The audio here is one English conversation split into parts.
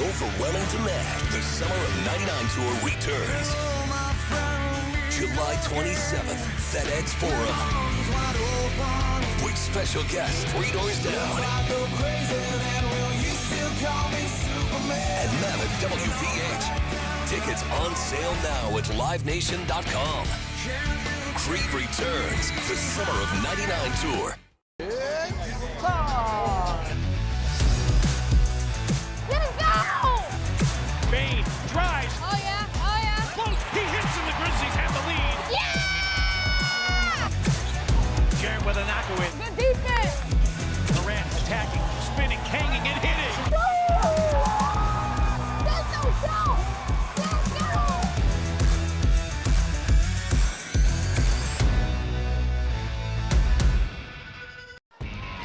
overwhelming demand, the Summer of '99 Tour returns. July 27th, FedEx Forum. With special guests 3 doors down. And Mammoth WVH. Tickets on sale now at livenation.com. Creed returns, the Summer of '99 Tour. It's time! Let's go! Bane drives. Oh yeah, oh yeah. Close, he hits and the Grizzlies have the lead. Yeah! Jarrett with a knockaway. Good defense! Durant attacking, spinning, hanging, and hitting. Let's go! Let's go!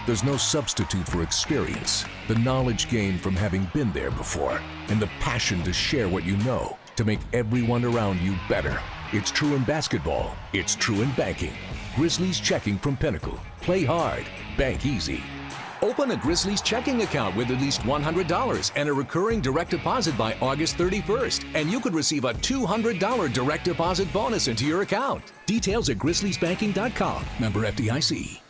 There's no substitute for experience, the knowledge gained from having been there before, and the passion to share what you know to make everyone around you better. It's true in basketball. It's true in banking. Grizzlies Checking from Pinnacle. Play hard. Bank easy. Open a Grizzlies checking account with at least $100 and a recurring direct deposit by August 31st, and you could receive a $200 direct deposit bonus into your account. Details at grizzliesbanking.com. Member FDIC.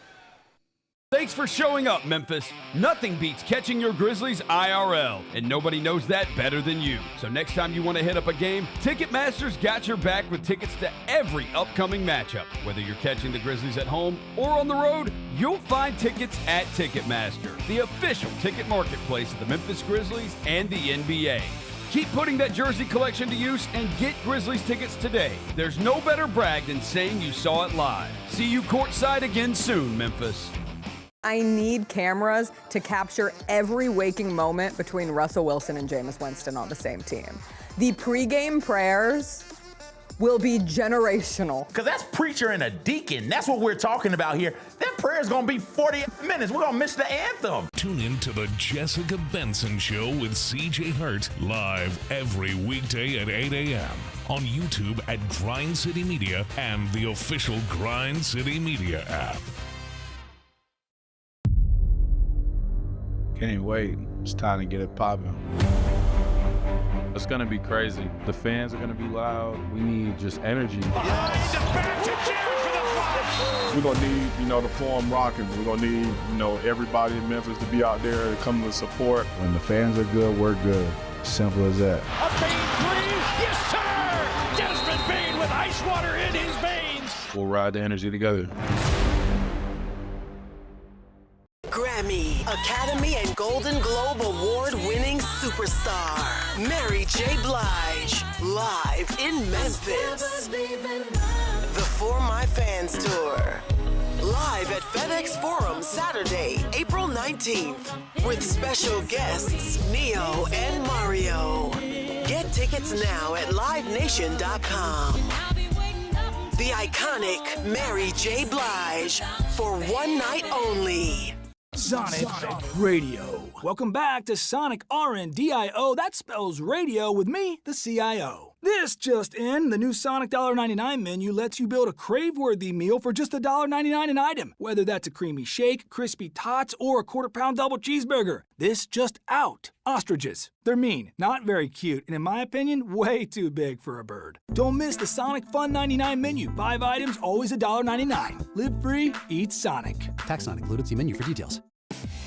Thanks for showing up, Memphis. Nothing beats catching your Grizzlies IRL, and nobody knows that better than you. So next time you want to hit up a game, Ticketmaster's got your back with tickets to every upcoming matchup. Whether you're catching the Grizzlies at home or on the road, you'll find tickets at Ticketmaster, the official ticket marketplace of the Memphis Grizzlies and the NBA. Keep putting that jersey collection to use and get Grizzlies tickets today. There's no better brag than saying you saw it live. See you courtside again soon, Memphis. I need cameras to capture every waking moment between Russell Wilson and Jameis Winston on the same team. The pregame prayers will be generational. Because that's preacher and a deacon. That's what we're talking about here. That prayer's going to be 40 minutes. We're going to miss the anthem. Tune in to the Jessica Benson Show with CJ Hurt live every weekday at 8 a.m. on YouTube at Grind City Media and the official Grind City Media app. Can't wait. It's time to get it popping. It's going to be crazy. The fans are going to be loud. We need just energy. We're going to need, the Forum rocking. We're going to need, everybody in Memphis to be out there to come to support. When the fans are good, we're good. Simple as that. A Bane 3, yes sir! Desmond Bane with ice water in his veins. We'll ride the energy together. Grammy, Academy, and Golden Globe award-winning superstar, Mary J. Blige, live in Memphis. The For My Fans Tour, live at FedEx Forum Saturday, April 19th, with special guests Neo and Mario. Get tickets now at livenation.com. The iconic Mary J. Blige for one night only. Sonic Radio. Welcome back to Sonic RNDIO. That spells radio with me, the CIO. This just in, the new Sonic $1.99 menu lets you build a crave-worthy meal for just $1.99 an item, whether that's a creamy shake, crispy tots, or a quarter-pound double cheeseburger. This just out. Ostriches. They're mean, not very cute, and in my opinion, way too big for a bird. Don't miss the Sonic Fun 99 menu. 5 items, always $1.99. Live free, eat Sonic. Tax not included. See menu for details.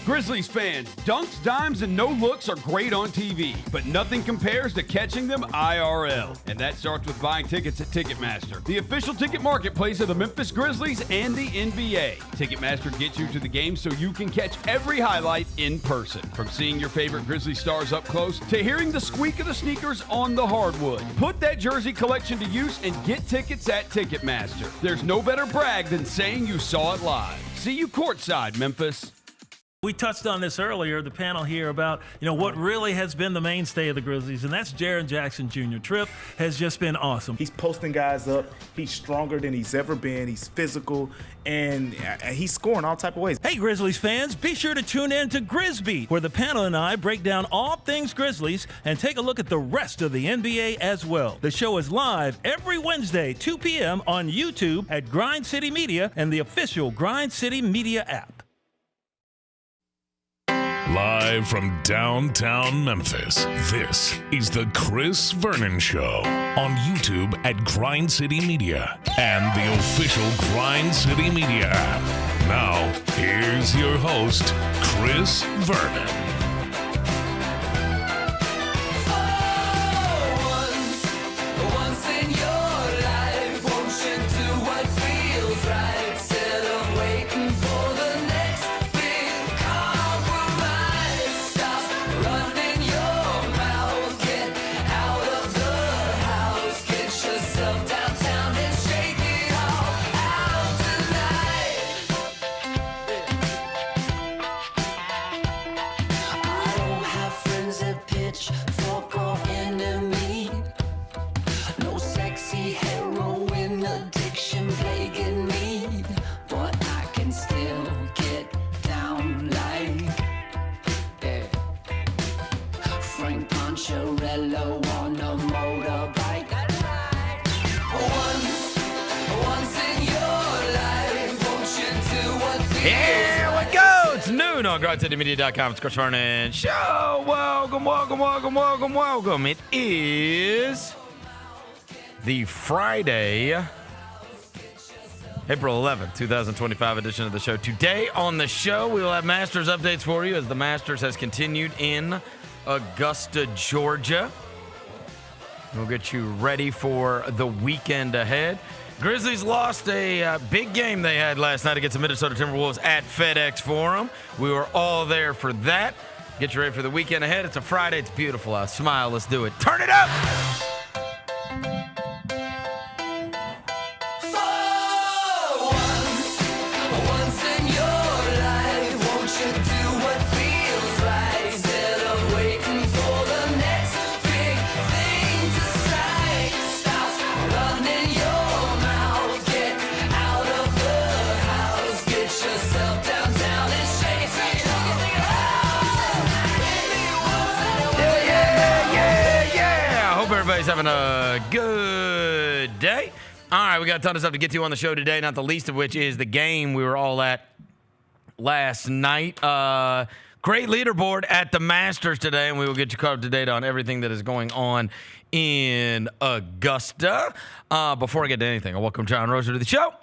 Grizzlies fans, dunks, dimes, and no-looks are great on TV, but nothing compares to catching them IRL. And that starts with buying tickets at Ticketmaster, the official ticket marketplace of the Memphis Grizzlies and the NBA. Ticketmaster gets you to the game so you can catch every highlight in person. From seeing your favorite Grizzly stars up close to hearing the squeak of the sneakers on the hardwood. Put that jersey collection to use and get tickets at Ticketmaster. There's no better brag than saying you saw it live. See you courtside, Memphis. We touched on this earlier, the panel here, about what really has been the mainstay of the Grizzlies, and that's Jaren Jackson Jr. Trip has just been awesome. He's posting guys up. He's stronger than he's ever been. He's physical, and he's scoring all type of ways. Hey, Grizzlies fans, be sure to tune in to Grizzbeat, where the panel and I break down all things Grizzlies and take a look at the rest of the NBA as well. The show is live every Wednesday, 2 p.m. on YouTube at Grind City Media and the official Grind City Media app. Live from downtown Memphis, this is The Chris Vernon Show on YouTube at Grind City Media and the official Grind City Media app. Now, here's your host, Chris Vernon. On GrindCityMedia.com. It's Chris Vernon Show. Welcome. It is the Friday, April 11th, 2025 edition of the show. Today on the show, we will have Masters updates for you as the Masters has continued in Augusta, Georgia. We'll get you ready for the weekend ahead. Grizzlies lost a big game they had last night against the Minnesota Timberwolves at FedEx Forum. We were all there for that. Get you ready for the weekend ahead. It's a Friday. It's beautiful out. Smile. Let's do it. Turn it up! Having a good day. All right, we got a ton of stuff to get to on the show today, not the least of which is the game we were all at last night. Great leaderboard at the Masters today, and we will get you caught up to date on everything that is going on in Augusta. Before I get to anything, I welcome John Roser to the show.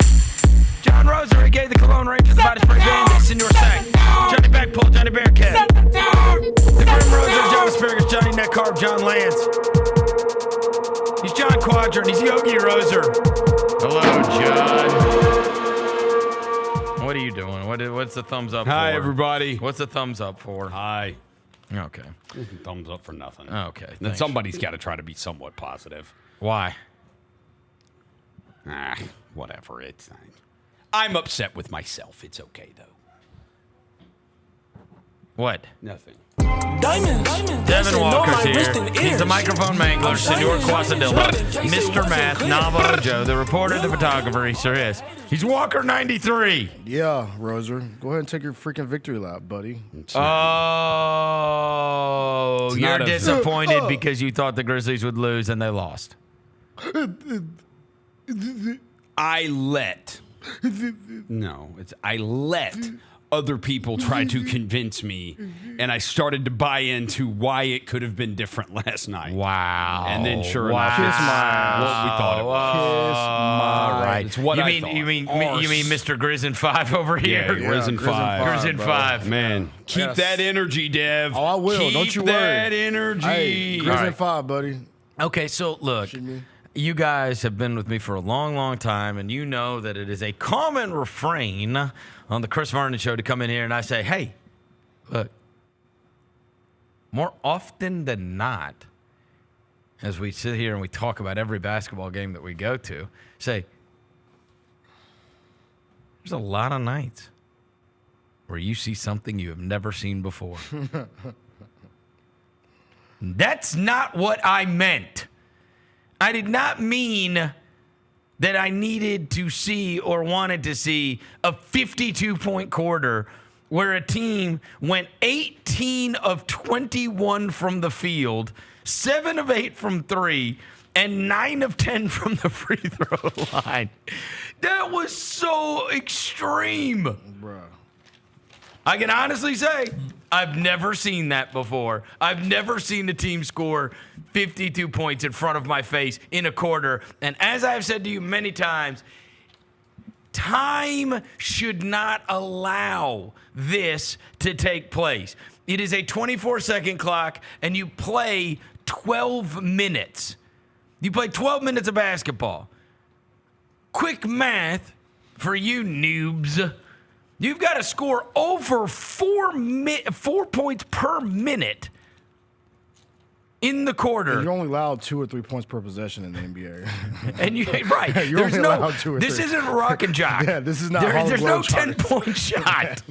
John Roser, a.k.a. the Cologne Rangers, the Body Spray Bandits, Senor Sang, Johnny Backpull, Johnny Bearcat, the Grim Roser, John Asparagus, Johnny Neckcarb, John Lance. He's John Quadrant. He's Yogi Roser. Hello, John. What are you doing? What's the thumbs up for? Hi, everybody. What's the thumbs up for? Hi. Okay. Thumbs up for nothing. Okay. Then somebody's got to try to be somewhat positive. Why? Whatever. I'm upset with myself. It's okay, though. What? Nothing. Diamonds. Devin Walker's here. He's the microphone mangler, Senor Quasadilla, Mr. Math, Navajo, the reporter, the photographer. He sure is. He's Walker 93. Yeah, Roser. Go ahead and take your freaking victory lap, buddy. Oh, you're disappointed because you thought the Grizzlies would lose and they lost. I let other people try to convince me, and I started to buy into why it could have been different last night. Wow. And then sure enough, it's what we thought it was. All right. It's what I thought. You mean Mr. Grizzin 5 over here? Yeah, Grizzin 5. Grizzin 5. Man, keep that energy, Dev. Oh, I will. Don't you worry. Keep that energy. Hey, Grizzin 5, buddy. Okay, so look. You guys have been with me for a long, long time, and you know that it is a common refrain on the Chris Vernon Show to come in here and I say, hey, look, more often than not, as we sit here and we talk about every basketball game that we go to, say, there's a lot of nights where you see something you have never seen before. That's not what I meant. I did not mean that I needed to see or wanted to see a 52-point quarter where a team went 18 of 21 from the field, 7 of 8 from 3, and 9 of 10 from the free throw line. That was so extreme. Bruh. I can honestly say I've never seen that before. I've never seen a team score 52 points in front of my face in a quarter. And as I've said to you many times, time should not allow this to take place. It is a 24-second clock, and you play 12 minutes. You play 12 minutes of basketball. Quick math for you noobs. You've got to score over 4 points per minute in the quarter. You're only allowed 2 or 3 points per possession in the NBA. And right. You're only allowed 2 or 3. This isn't rock and jock. Yeah, this is not There's no 10-point shot.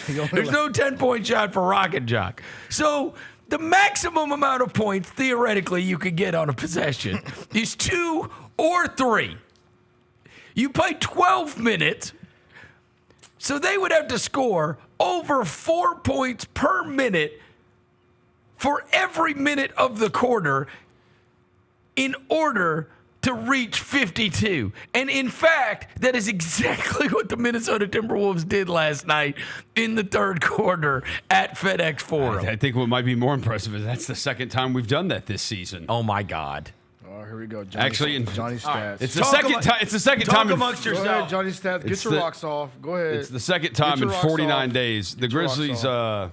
There's no 10-point shot for rock and jock. So the maximum amount of points, theoretically, you could get on a possession is 2 or 3. You play 12 minutes, so they would have to score over 4 points per minute for every minute of the quarter in order to reach 52. And in fact, that is exactly what the Minnesota Timberwolves did last night in the third quarter at FedEx Forum. I think what might be more impressive is that's the second time we've done that this season. Oh, my God. Oh, here we go. Johnny Stats. Right. It's the second time. It's the second talk time. Amongst yourself. Go ahead, Johnny Stats. Get your rocks off. Go ahead. It's the second time in 49 days. The Grizzlies,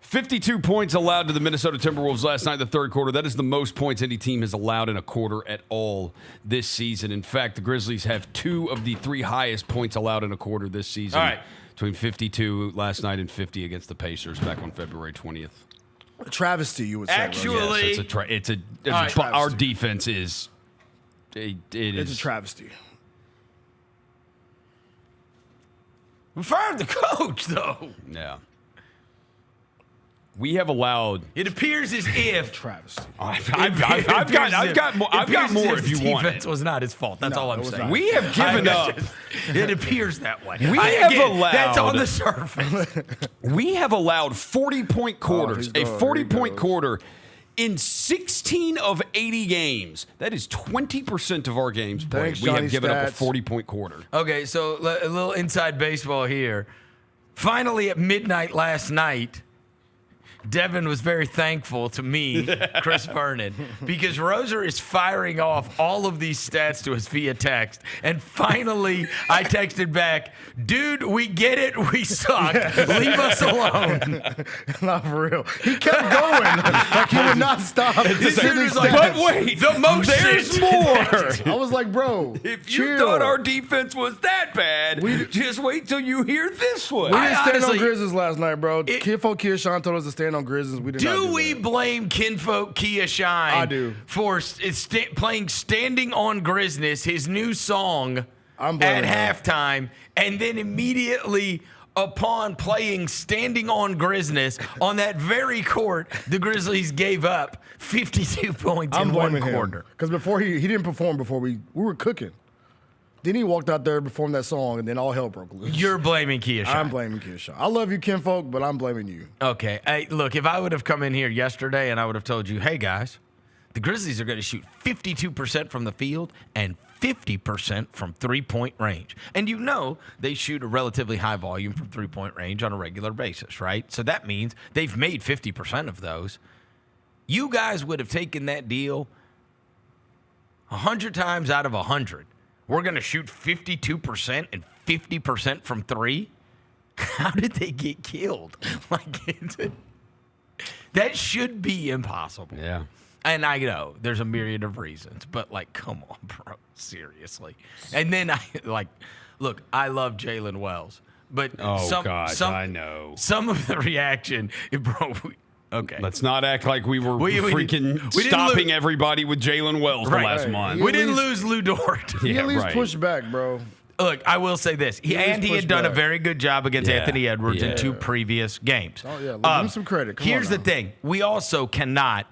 52 points allowed to the Minnesota Timberwolves last night in the third quarter. That is the most points any team has allowed in a quarter at all this season. In fact, the Grizzlies have 2 of the 3 highest points allowed in a quarter this season. All right. Between 52 last night and 50 against the Pacers back on February 20th. A travesty, you would say. Actually, yes, right. Our defense is. It's a travesty. We fired the coach, though. Yeah. We have allowed. It appears as if travesty. I've got more if you want. Defense was not his fault. That's all I'm saying. We have given up. It appears that way. We have allowed. That's on the surface. We have allowed 40-point quarters. A 40-point quarter in 16 of 80 games. That is 20% of our games played. Thanks, we have Johnny given up a Stats. 40-point quarter. Okay, so a little inside baseball here. Finally, at midnight last night, Devin was very thankful to me, Chris Vernon, because Roser is firing off all of these stats to us via text. And finally, I texted back, dude, we get it. We suck. Leave us alone. Not for real. He kept going. Like he would not stop. This dude is like, but wait, the most there's more. I was like, bro, If you chill. thought our defense was that bad, just wait till you hear this one. We didn't stand honestly- on Grizzlies last night, bro. Kinfolk Keyshawn told us to stand on Grizzlies. We did not do we that. blame Kinfolk Kia Shine I do. for playing Standing on Grizzlies, his new song, I'm at blaming him. halftime, and then immediately upon playing Standing on Grizzlies on that very court, the Grizzlies gave up 52 points I'm in one blaming quarter. Because before he didn't perform before we were cooking. Then he walked out there, performed that song, and then all hell broke loose. You're blaming Kia Shine. I'm blaming Keyshawn. I love you, Kinfolk, but I'm blaming you. Okay. Hey, look, if I would have come in here yesterday and I would have told you, hey, guys, the Grizzlies are going to shoot 52% from the field and 50% from three-point range. And you know they shoot a relatively high volume from three-point range on a regular basis, right? So that means they've made 50% of those. You guys would have taken that deal 100 times out of 100. We're going to shoot 52% and 50% from three? How did they get killed? That should be impossible. Yeah. And I know there's a myriad of reasons, but come on, bro, seriously. And then look, I love Jalen Wells, but I know some of the reaction, bro. Okay, let's not act like we were stopping everybody with Jalen Wells last month. We didn't lose Lou Dort. He at least pushed back, bro. Look, I will say this. He had done a very good job against Anthony Edwards in 2 previous games. Oh, yeah. Give him some credit. Here's the thing. We also cannot,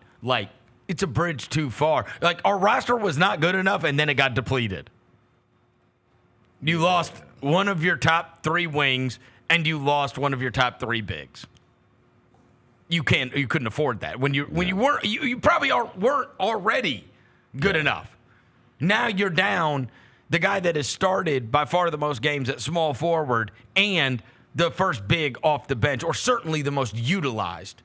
it's a bridge too far. Our roster was not good enough, and then it got depleted. You lost one of your top 3 wings, and you lost one of your top 3 bigs. You couldn't afford that. When you weren't, you probably weren't already good enough. Now you're down the guy that has started by far the most games at small forward and the first big off the bench, or certainly the most utilized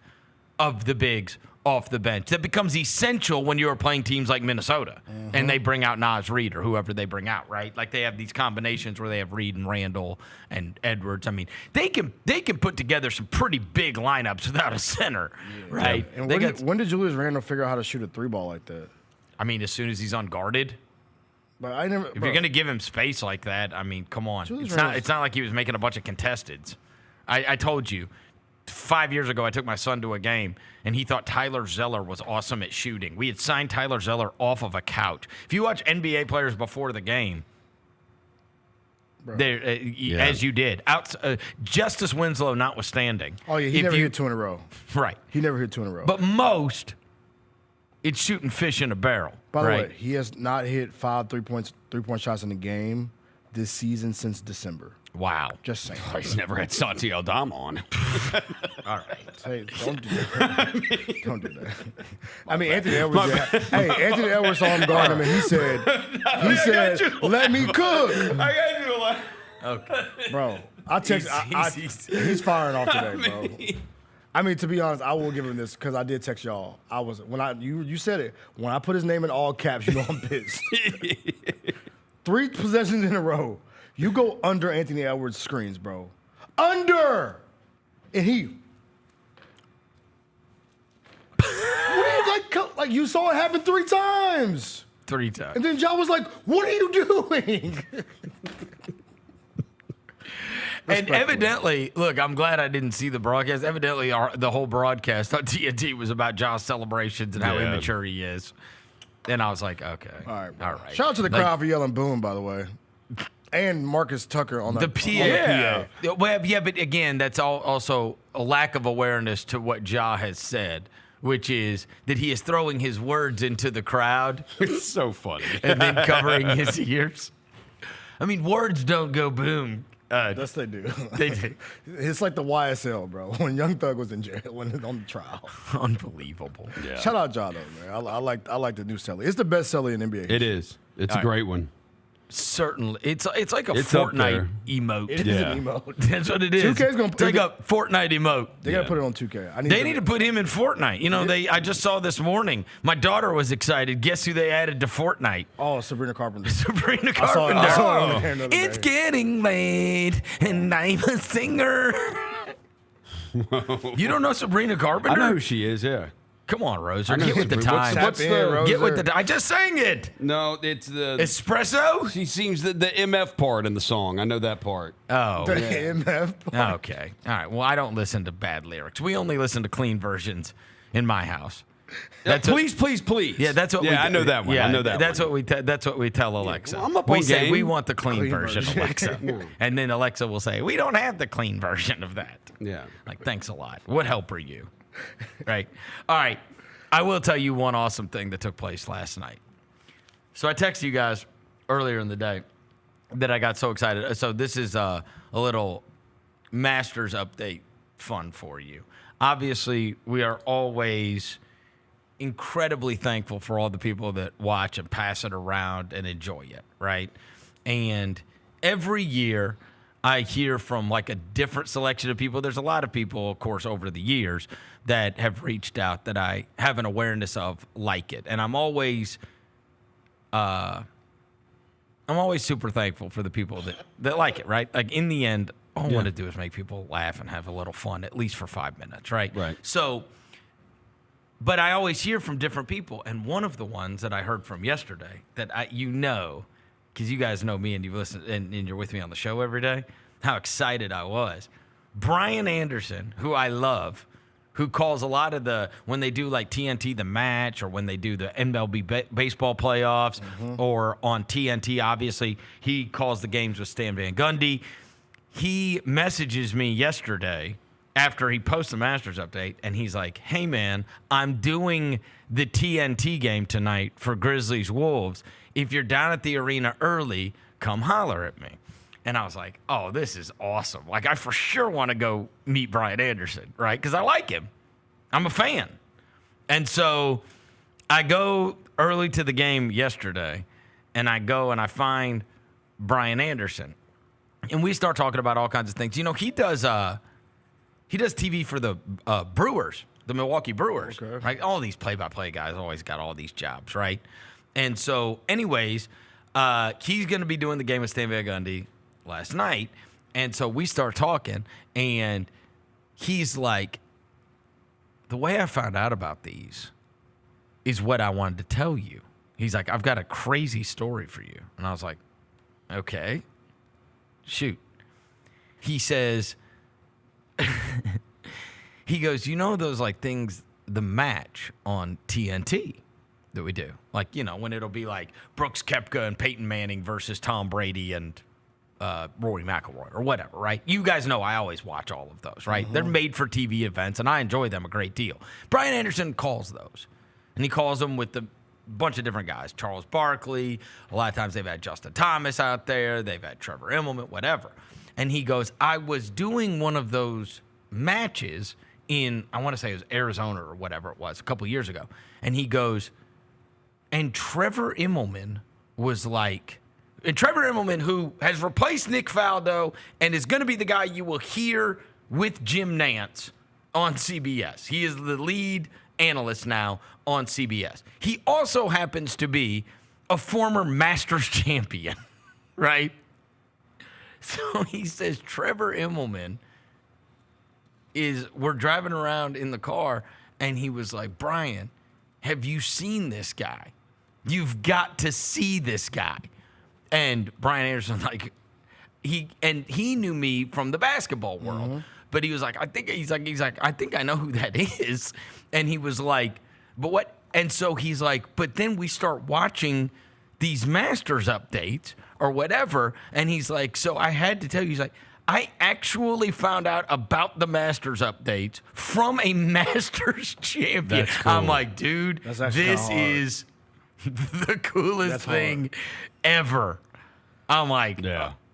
of the bigs off the bench. That becomes essential when you're playing teams like Minnesota and they bring out Naz Reid or whoever they bring out, right? Like they have these combinations where they have Reid and Randall and Edwards. I mean, they can put together some pretty big lineups without a center, right? And when did Julius Randle figure out how to shoot a 3-ball like that? I mean, as soon as he's unguarded. But if you're going to give him space like that, I mean, come on. It's not like he was making a bunch of contesteds. I told you, 5 years ago, I took my son to a game, and he thought Tyler Zeller was awesome at shooting. We had signed Tyler Zeller off of a couch. If you watch NBA players before the game, as you did, Justice Winslow notwithstanding. Oh, yeah, he never hit 2 in a row. Right. He never hit 2 in a row. But most, it's shooting fish in a barrel. By the way, he has not hit 5 3-point shots in a game this season since December. Wow. Just saying. He's never had Santi Aldama on. All right. Hey, don't do that. Don't do that. I mean, Anthony Edwards. Anthony Edwards saw him guard him, and he said, "Let me cook." I got you a lot. Okay, bro. He's firing off today, bro. I mean, to be honest, I will give him this because I did text y'all. You said it. When I put his name in all caps, you know I'm pissed. 3 possessions in a row. You go under Anthony Edwards' screens, bro. Under! And he... What are you, like you saw it happen 3 times. 3 times. And then Ja was like, what are you doing? And evidently, look, I'm glad I didn't see the broadcast. Evidently, the whole broadcast on TNT was about Ja's celebrations and how immature he is. And I was like, okay. All right. Shout out to the crowd for yelling boom, by the way. And Marcus Tucker on the PA. Well, yeah, but again, that's also a lack of awareness to what Ja has said, which is that he is throwing his words into the crowd. It's so funny. And then covering his ears. I mean, words don't go boom. Yes, they do. They do. It's like the YSL, bro. When Young Thug was in jail, when on the trial. Unbelievable. Yeah. Shout out Ja, though, man. I like the new celly. It's the best celly in NBA. It is. It's a great one. Certainly. It's like a Fortnite emote. It is an emote. That's what it is. 2K's gonna it's like a Fortnite emote. They gotta put it on 2K. They need to put him in Fortnite. You know, I just saw this morning. My daughter was excited. Guess who they added to Fortnite? Oh, Sabrina Carpenter. Sabrina Carpenter. I saw it It's getting late, and I'm a singer. You don't know Sabrina Carpenter? I know who she is, yeah. Come on, Roser. Get with the time. Get with the. I just sang it. No, it's the espresso. She sings the MF part in the song. I know that part. Oh, the MF part. Okay. All right. Well, I don't listen to bad lyrics. We only listen to clean versions in my house. Please. Yeah, that's what. I know that one. Yeah, I know that. That's what we tell Alexa. I'm up we on say game. we want the clean version, Alexa, and then Alexa will say we don't have the clean version of that. Yeah. Like, thanks a lot. What help are you? Right. All right. I will tell you one awesome thing that took place last night. So I texted you guys earlier in the day that I got so excited. So this is a little Masters update fun for you. Obviously, we are always incredibly thankful for all the people that watch and pass it around and enjoy it, right? And every year I hear from like a different selection of people. There's a lot of people, of course, over the years that have reached out that I have an awareness of like it. And I'm always super thankful for the people that like it, right? Like in the end, all I want to do is make people laugh and have a little fun, at least for 5 minutes, right? Right. So, but I always hear from different people. And one of the ones that I heard from yesterday that because you guys know me and you've listened and you're with me on the show every day, how excited I was. Brian Anderson, who I love, who calls a lot of when they do like TNT The Match or when they do the MLB baseball playoffs or on TNT, obviously, he calls the games with Stan Van Gundy. He messages me yesterday after he posts the Masters update, and he's like, hey, man, I'm doing the TNT game tonight for Grizzlies Wolves. If you're down at the arena early, come holler at me. And I was like, oh, this is awesome. Like, I for sure want to go meet Brian Anderson, right? Because I like him. I'm a fan. And so I go early to the game yesterday, and I go and I find Brian Anderson. And we start talking about all kinds of things. You know, he does TV for the Brewers, the Milwaukee Brewers. Okay. Right? All these play-by-play guys always got all these jobs, right? And so, anyways, he's going to be doing the game with Stan Van Gundy last night. And so we start talking, and he's like, the way I found out about these is what I wanted to tell you. He's like, I've got a crazy story for you. And I was like, okay, shoot. He says, he goes, you know those like things, the match on TNT that we do? Like, you know, when it'll be like Brooks Koepka and Peyton Manning versus Tom Brady and Rory McIlroy or whatever, right? You guys know I always watch all of those, right? They're made for TV events, and I enjoy them a great deal. Brian Anderson calls those, and he calls them with a bunch of different guys. Charles Barkley, a lot of times they've had Justin Thomas out there, they've had Trevor Immelman, whatever. And he goes, I was doing one of those matches in, I want to say it was Arizona or whatever it was, a couple years ago. And he goes, and Trevor Immelman was like, and Trevor Immelman, who has replaced Nick Faldo and is going to be the guy you will hear with Jim Nantz on CBS. He is the lead analyst now on CBS. He also happens to be a former Masters champion, right? So he says Trevor Immelman we're driving around in the car, and he was like, Brian, have you seen this guy? You've got to see this guy. And Brian Anderson, like, he knew me from the basketball world, but he was like, I think I know who that is. And he was like, but what? And so he's like, but then we start watching these Masters updates or whatever. And he's like, so I had to tell you, he's like, I actually found out about the Masters updates from a Masters champion. That's cool. I'm like, dude, this is the coolest thing ever. I'm like,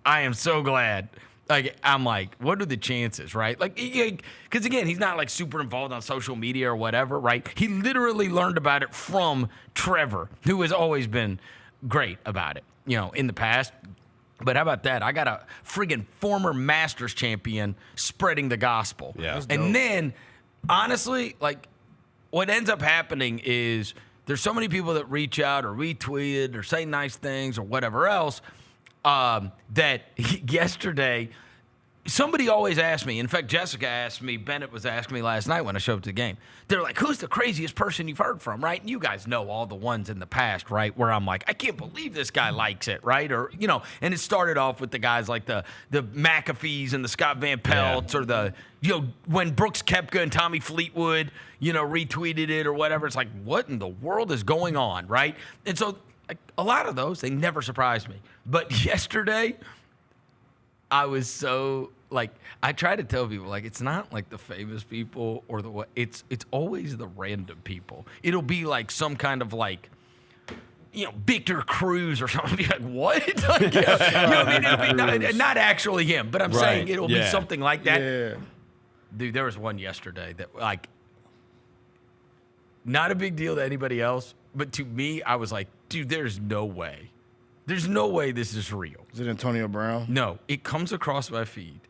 I am so glad. Like, I'm like, what are the chances, right? Like, because again, he's not like super involved on social media or whatever, right? He literally learned about it from Trevor, who has always been great about it, you know, in the past. But how about that? I got a friggin' former Masters champion spreading the gospel. Yeah. And then, honestly, like, what ends up happening is there's so many people that reach out or retweet or say nice things or whatever else that yesterday, somebody always asked me. In fact, Jessica asked me, Bennett was asking me last night when I showed up to the game. They're like, who's the craziest person you've heard from, right? And you guys know all the ones in the past, right? Where I'm like, I can't believe this guy likes it, right? Or, you know, and it started off with the guys like the McAfees and the Scott Van Pelts or the, you know, when Brooks Koepka and Tommy Fleetwood, you know, retweeted it or whatever. It's like, what in the world is going on, right? And so like, a lot of those, they never surprised me. But yesterday, I was so, like, I try to tell people, like, it's not like the famous people or the what. It's always the random people. It'll be like some kind of like, you know, Victor Cruz or something. Be like, what? Like, you know what I mean? It'll be not actually him, but I'm saying it'll be something like that. Yeah. Dude, there was one yesterday that, like, not a big deal to anybody else, but to me, I was like, dude, there's no way. There's no way this is real. Is it Antonio Brown? No, it comes across my feed.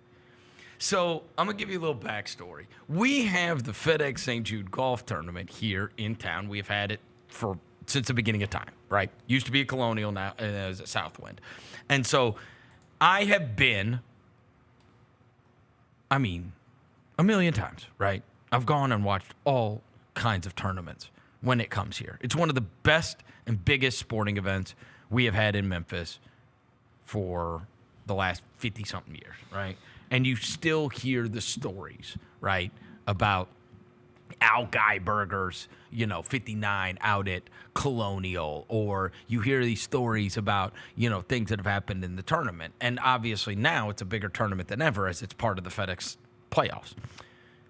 So I'm going to give you a little backstory. We have the FedEx St. Jude Golf Tournament here in town. We've had it since the beginning of time, right? Used to be a Colonial, now as a Southwind. And so I have been, I mean, a million times, right? I've gone and watched all kinds of tournaments when it comes here. It's one of the best and biggest sporting events we have had in Memphis for the last 50-something years, right? And you still hear the stories, right, about Al Geiberger's, 59 out at Colonial, or you hear these stories about, things that have happened in the tournament. And obviously now it's a bigger tournament than ever as it's part of the FedEx playoffs.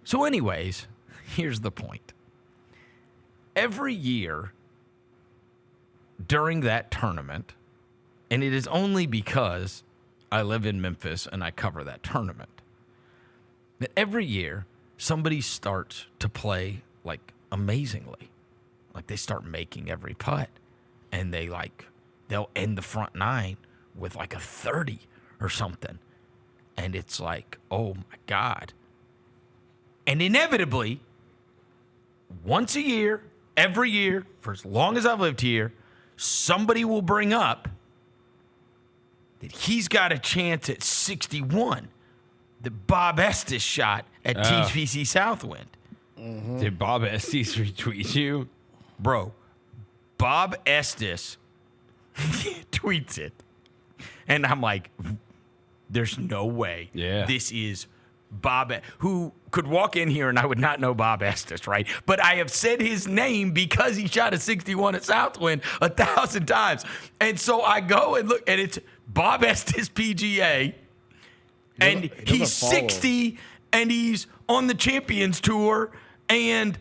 So anyways, here's the point. Every year during that tournament, and it is only because I live in Memphis and I cover that tournament, that every year somebody starts to play like amazingly. Like they start making every putt, and they'll end the front nine with like a 30 or something. And it's like, oh my God. And inevitably, once a year, every year, for as long as I've lived here, somebody will bring up that he's got a chance at 61 that Bob Estes shot at TPC Southwind. Mm-hmm. Did Bob Estes retweet you? Bro, Bob Estes tweets it. And I'm like, there's no way this is Bob, who could walk in here and I would not know Bob Estes, right? But I have said his name because he shot a 61 at Southwind 1,000 times. And so I go and look, and it's Bob Estes PGA. And he's 60, and he's on the Champions Tour, and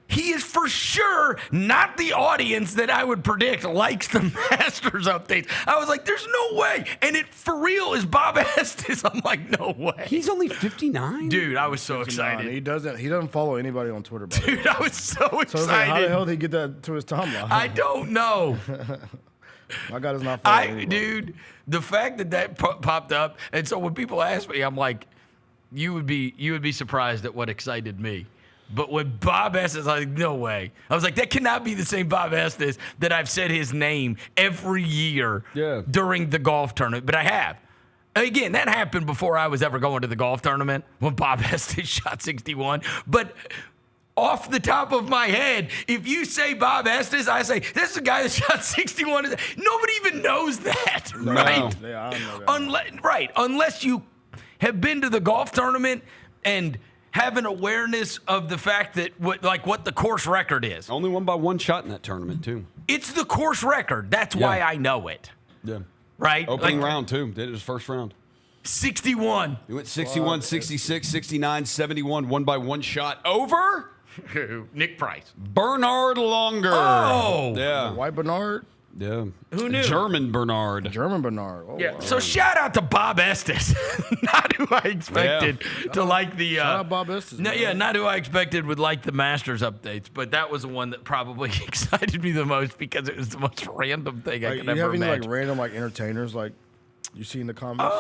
he is for sure not the audience that I would predict likes the Masters updates. I was like, there's no way. And it for real is Bob Estes. I'm like, no way. He's only 59? Dude, I was so excited. He doesn't follow anybody on Twitter. Dude, I was so excited. So like, how the hell did he get that to his timeline? I don't know. My God is not following anybody. Dude, the fact that popped up, and so when people ask me, I'm like, you would be surprised at what excited me. But when Bob Estes, I was like, no way. I was like, that cannot be the same Bob Estes that I've said his name every year during the golf tournament. But I have. Again, that happened before I was ever going to the golf tournament when Bob Estes shot 61. But off the top of my head, if you say Bob Estes, I say, this is a guy that shot 61. Nobody even knows that, right? Yeah, I don't know that. Unless you have been to the golf tournament and have an awareness of the fact that what the course record is. Only won by one shot in that tournament, too. It's the course record. That's why I know it. Yeah. Right? Opening round, too. Did it his first round. 61. He went 61, 66, 69, 71, won by one shot. Over? Nick Price. Bernard Longer. Oh. Yeah. White Bernard? Yeah. Who knew? German Bernard. Oh, yeah. wow. So shout out to Bob Estes. Not who I expected to like the. Shout out Bob Estes. Not who I expected would like the Masters updates, but that was the one that probably excited me the most because it was the most random thing I could ever have imagine. any random entertainers you see in the comments?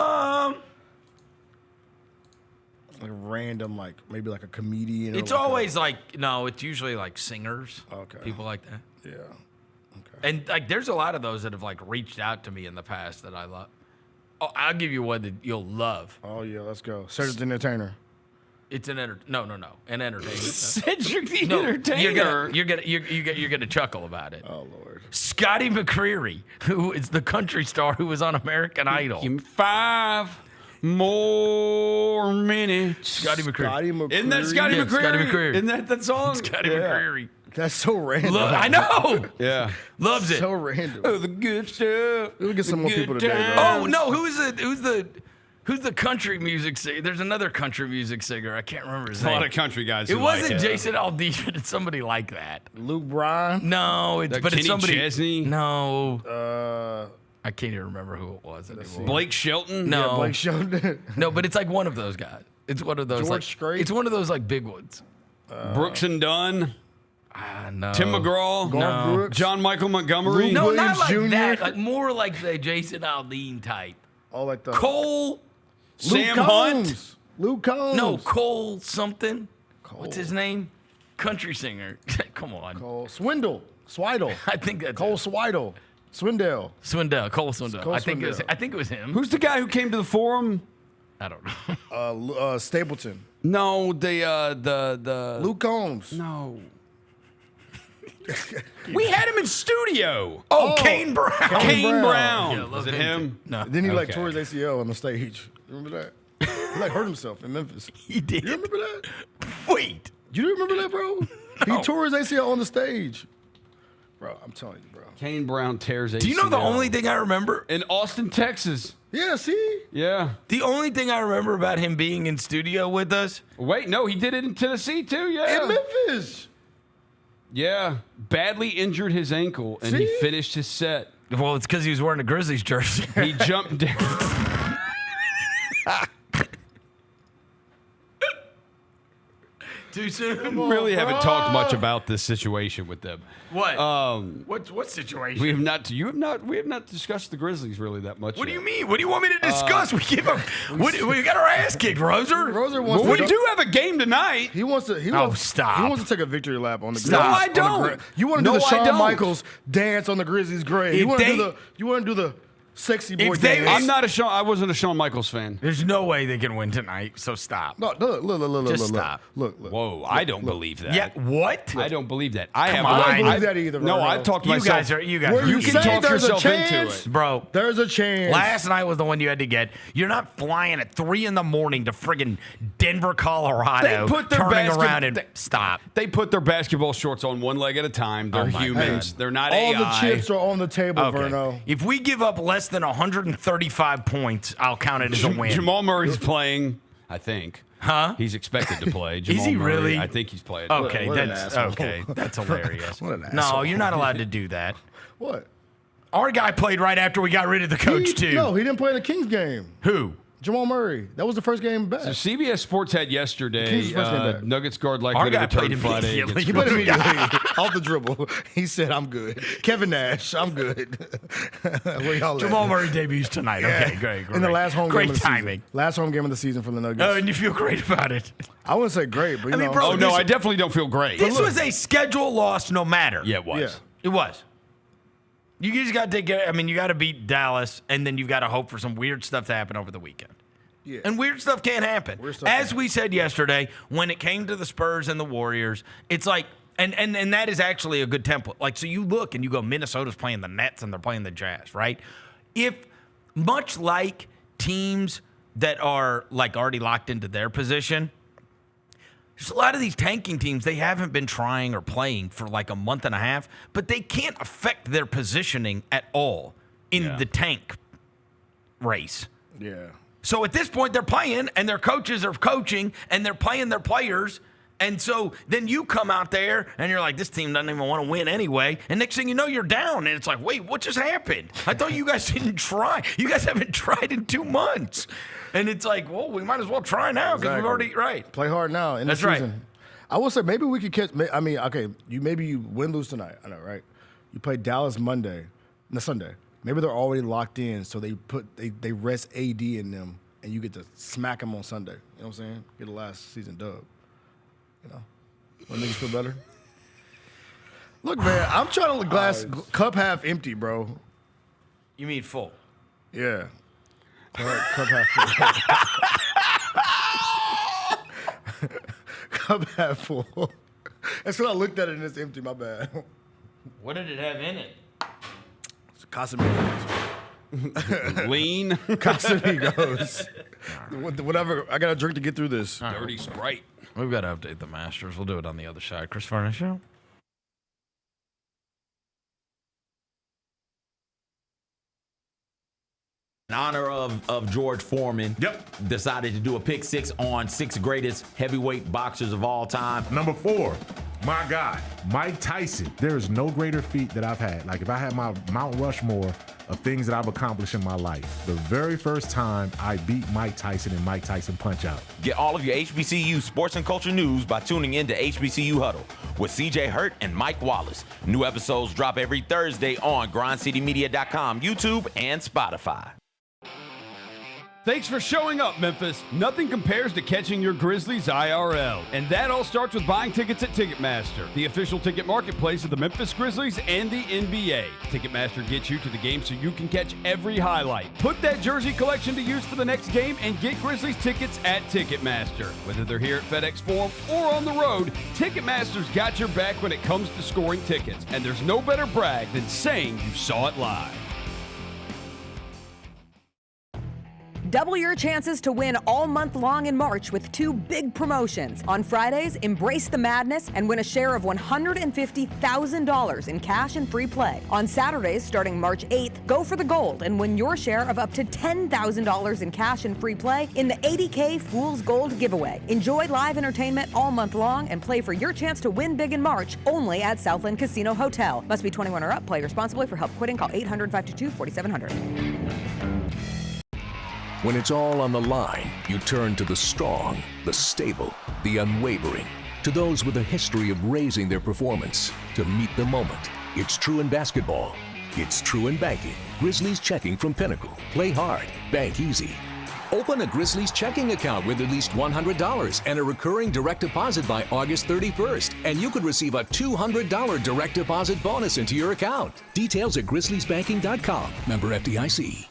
Random maybe a comedian. It's always it's usually singers. Okay. People like that. Yeah. And there's a lot of those that have reached out to me in the past that I love. Oh, I'll give you one that you'll love. Oh yeah, let's go. Cedric the Entertainer. It's an entertainment. Cedric the Entertainer. You're gonna chuckle about it. Oh Lord. Scotty McCreery, who is the country star who was on American Idol. Give me 5 more minutes. Scotty McCreery. Isn't that Scotty McCreery? Scotty McCreery. Isn't that that song? Scotty McCreery. That's so random. I know. Yeah. Loves it. So random. Oh, the good stuff. We'll get some more people today. Oh no, who's the country music singer? There's another country music singer. I can't remember his name. A lot of country guys. It wasn't Jason Aldean. It's somebody like that. Luke Bryan. No, it's Kenny somebody. Chesney. No. I can't even remember who it was anymore. Blake Shelton. No. Yeah, Blake Shelton. No, but it's one of those guys. It's one of those George Strait. It's one of those big ones. Brooks and Dunn. No. Tim McGraw. Garth Brooks. John Michael Montgomery. Luke No, Williams not like Jr.? that. More like the Jason Aldean type. Oh, like the Cole. Sam Luke Hunt. Combs. Luke Combs. No, Cole something. What's his name? Country singer. Come on. Cole Swindle. Swidle. I think that's Cole Swidle. Swindell. Cole Swindell. Cole I think Swindell. it was him. Who's the guy who came to the forum? I don't know. Stapleton. No, the Luke Combs. No. We had him in studio. Oh, Kane Brown. Kane Brown. Yeah, Was it him? No. Then he Okay. tore his ACL on the stage. Remember that? He hurt himself in Memphis. He did. You remember that? Wait. You remember that, bro? No. He tore his ACL on the stage. Bro, I'm telling you, bro. Kane Brown tears ACL. Do you know the only thing I remember? In Austin, Texas. Yeah, see? Yeah. The only thing I remember about him being in studio with us. Wait, no, he did it in Tennessee too. Yeah. In Memphis. Yeah. Badly injured his ankle, and he finished his set. Well, it's because he was wearing a Grizzlies jersey. He jumped down. Too soon. We really haven't talked much about this situation with them. What? What situation? We have not discussed the Grizzlies really that much. What do you mean? What do you want me to discuss? We got our ass kicked, Roser. Roser wants we do have a game tonight. He wants to. Stop. He wants to take a victory lap on the Grizzlies. No, I don't. You want to do the Shawn Michaels dance on the Grizzlies' grave. You want to do the sexy boy dance. I wasn't a Shawn Michaels fan. There's no way they can win tonight, so stop. No, look. Just stop. Look. Whoa, I don't believe that. Yeah, what? I don't believe that. I don't believe that either. No, Verno. I've talked You myself. guys. You can say talk there's yourself a chance, into it, bro. There's a chance. Last night was the one you had to get. You're not flying at 3 a.m. to friggin' Denver, Colorado. They put their turning around and stop. They put their basketball shorts on one leg at a time. They're humans. They're not All AI. the chips are on the table, Verno. If we give up less than 135 points, I'll count it as a win. Jamal Murray's playing, I think. Huh? He's expected to play. Jamal Is he Murray, really? I think he's playing. Okay, What an that's asshole. okay. That's hilarious. What an No, asshole. you're not allowed to do that. What? Our guy played right after we got rid of the coach too. No, he didn't play in the Kings game. Who? Jamal Murray. That was the first game back. So CBS Sports had yesterday Kings first game back. Nuggets guard Our likely to guy played return Friday. immediately. against He played Grizzlies. immediately off the dribble. He said, "I'm good." Kevin Nash, I'm good. Where y'all at? Jamal Murray debuts tonight. Okay, great. In the last home great game of the timing. season. Last home game of the season for the Nuggets. Oh, and you feel great about it. I wouldn't say great, but you I mean, know. bro, Oh, no, I definitely don't feel great. This was a schedule loss, no matter. Yeah, it was. Yeah. It was. You just got to take care. I mean, you got to beat Dallas, and then you've got to hope for some weird stuff to happen over the weekend. Yeah. And weird stuff can't happen. As we said yesterday, when it came to the Spurs and the Warriors, it's like, and that is actually a good template. Like, so you look and you go, Minnesota's playing the Nets and they're playing the Jazz, right? If, much like teams that are like already locked into their position, there's a lot of these tanking teams, they haven't been trying or playing for like a month and a half, but they can't affect their positioning at all in the tank race. Yeah. So at this point, they're playing, and their coaches are coaching, and they're playing their players. And so then you come out there, and you're like, this team doesn't even want to win anyway. And next thing you know, you're down. And it's like, wait, what just happened? I thought you guys didn't try. You guys haven't tried in 2 months. And it's like, well, we might as well try now because we've already, right. Play hard now in That's the right. season. I will say maybe we could catch. I mean, okay, maybe you win lose tonight. I know, right? You play Dallas Sunday. Maybe they're already locked in, so they rest AD in them, and you get to smack them on Sunday. You know what I'm saying? Get a last season dub. You know, want niggas feel better. Look, man, I'm trying to cup half empty, bro. You mean full? Yeah. Cup half full. Cup half full. That's because I looked at it and it's empty. My bad. What did it have in it? It's Casamigos. Lean. Casamigos. Whatever. I got a drink to get through this. Dirty Sprite. We've got to update the Masters. We'll do it on the other side. Chris Vernon Show. In honor of George Foreman, decided to do a pick six on 6 greatest heavyweight boxers of all time. Number 4, my guy, Mike Tyson. There is no greater feat that I've had. Like, if I had my Mount Rushmore of things that I've accomplished in my life, the very first time I beat Mike Tyson in Mike Tyson Punch-Out. Get all of your HBCU sports and culture news by tuning in to HBCU Huddle with CJ Hurt and Mike Wallace. New episodes drop every Thursday on grindcitymedia.com, YouTube, and Spotify. Thanks for showing up, Memphis. Nothing compares to catching your Grizzlies IRL. And that all starts with buying tickets at Ticketmaster, the official ticket marketplace of the Memphis Grizzlies and the NBA. Ticketmaster gets you to the game so you can catch every highlight. Put that jersey collection to use for the next game and get Grizzlies tickets at Ticketmaster. Whether they're here at FedEx Forum or on the road, Ticketmaster's got your back when it comes to scoring tickets. And there's no better brag than saying you saw it live. Double your chances to win all month long in March with 2 big promotions. On Fridays, embrace the madness and win a share of $150,000 in cash and free play. On Saturdays, starting March 8th, go for the gold and win your share of up to $10,000 in cash and free play in the 80K Fool's Gold giveaway. Enjoy live entertainment all month long and play for your chance to win big in March only at Southland Casino Hotel. Must be 21 or up. Play responsibly. For help quitting, call 800-522-4700. When it's all on the line, you turn to the strong, the stable, the unwavering. To those with a history of raising their performance to meet the moment. It's true in basketball. It's true in banking. Grizzlies Checking from Pinnacle. Play hard. Bank easy. Open a Grizzlies checking account with at least $100 and a recurring direct deposit by August 31st, and you could receive a $200 direct deposit bonus into your account. Details at grizzliesbanking.com. Member FDIC.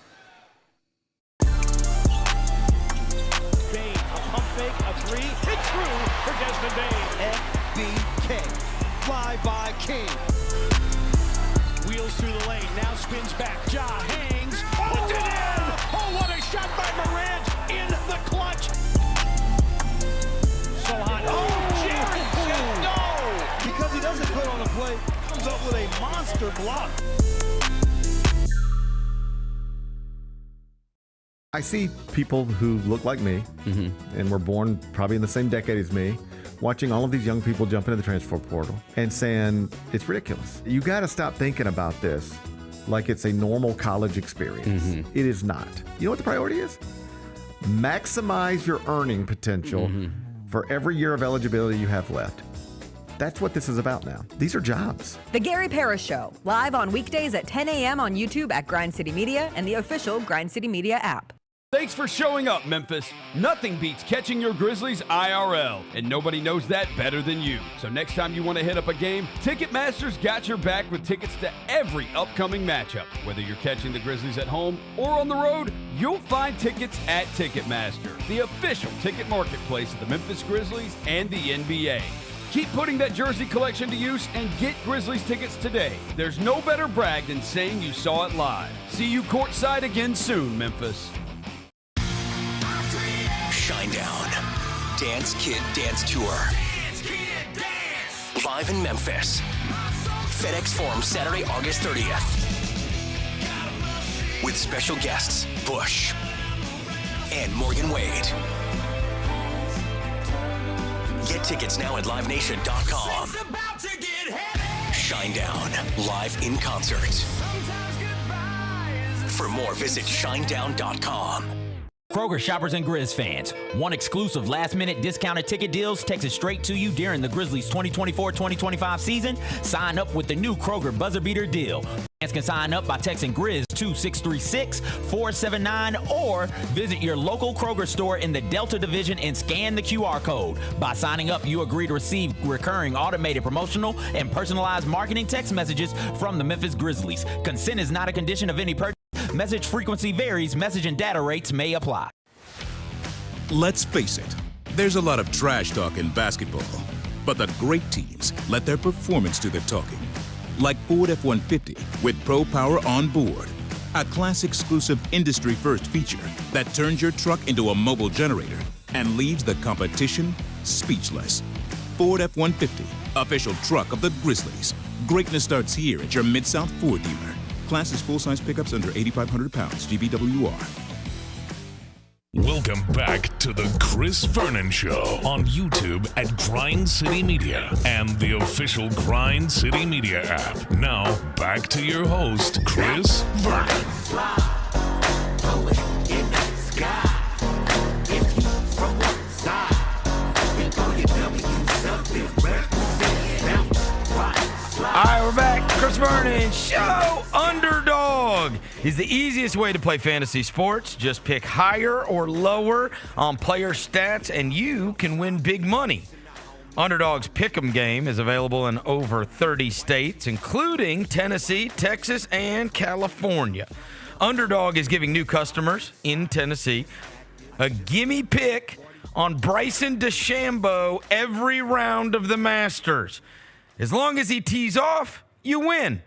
Bane, a pump fake, a three. It's true for Desmond Bane. FBK. Fly by King. Wheels through the lane, now spins back. Ja hangs, puts it in! Oh, what a shot by Morant in the clutch! So hot. Oh, Jared said no! Because he doesn't put on a play, comes up with a monster block. I see people who look like me and were born probably in the same decade as me, watching all of these young people jump into the transfer portal and saying it's ridiculous. You got to stop thinking about this like it's a normal college experience. It is not. You know what the priority is? Maximize your earning potential for every year of eligibility you have left. That's what this is about now. These are jobs. The Gary Parrish Show, live on weekdays at 10 a.m. on YouTube at Grind City Media and the official Grind City Media app. Thanks for showing up, Memphis. Nothing beats catching your Grizzlies IRL, and nobody knows that better than you. So next time you want to hit up a game, Ticketmaster's got your back with tickets to every upcoming matchup. Whether you're catching the Grizzlies at home or on the road, you'll find tickets at Ticketmaster, the official ticket marketplace of the Memphis Grizzlies and the NBA. Keep putting that jersey collection to use and get Grizzlies tickets today. There's no better brag than saying you saw it live. See you courtside again soon, Memphis. Shinedown. Dance Kid Dance Tour. Live in Memphis. FedEx Forum, Saturday, August 30th. With special guests, Bush and Morgan Wade. Get tickets now at livenation.com. Shinedown, live in concert. For more, visit shinedown.com. Kroger shoppers and Grizz fans, want exclusive last-minute discounted ticket deals texted straight to you during the Grizzlies 2024-2025 season? Sign up with the new Kroger Buzzer Beater deal. Fans can sign up by texting Grizz to 636-479 or visit your local Kroger store in the Delta Division and scan the QR code. By signing up, you agree to receive recurring automated promotional and personalized marketing text messages from the Memphis Grizzlies. Consent is not a condition of any purchase. Message frequency varies. Message and data rates may apply. Let's face it, there's a lot of trash talk in basketball, but the great teams let their performance do the talking. Like Ford F-150 with Pro Power on board, a class-exclusive industry-first feature that turns your truck into a mobile generator and leaves the competition speechless. Ford F-150, official truck of the Grizzlies. Greatness starts here at your Mid-South Ford dealer. Class is full-size pickups under 8,500 pounds, GBWR. Welcome back to the Chris Vernon Show on YouTube at Grind City Media and the official Grind City Media app. Now, back to your host, Chris Vernon. All right, we're back. Chris Vernon Show. Underdog is the easiest way to play fantasy sports. Just pick higher or lower on player stats, and you can win big money. Underdog's Pick'em game is available in over 30 states, including Tennessee, Texas, and California. Underdog is giving new customers in Tennessee a gimme pick on Bryson DeChambeau every round of the Masters. As long as he tees off, you win.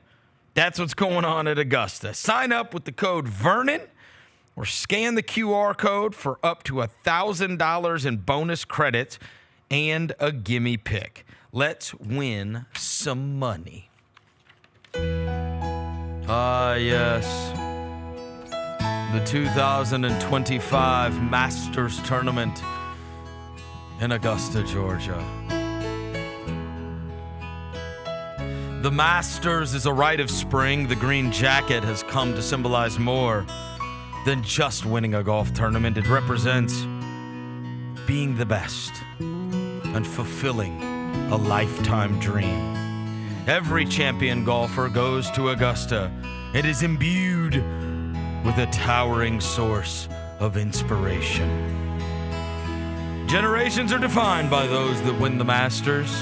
That's what's going on at Augusta. Sign up with the code Vernon or scan the QR code for up to $1,000 in bonus credits and a gimme pick. Let's win some money. Yes. The 2025 Masters Tournament in Augusta, Georgia. The Masters is a rite of spring. The green jacket has come to symbolize more than just winning a golf tournament. It represents being the best and fulfilling a lifetime dream. Every champion golfer goes to Augusta and is imbued with a towering source of inspiration. Generations are defined by those that win the Masters.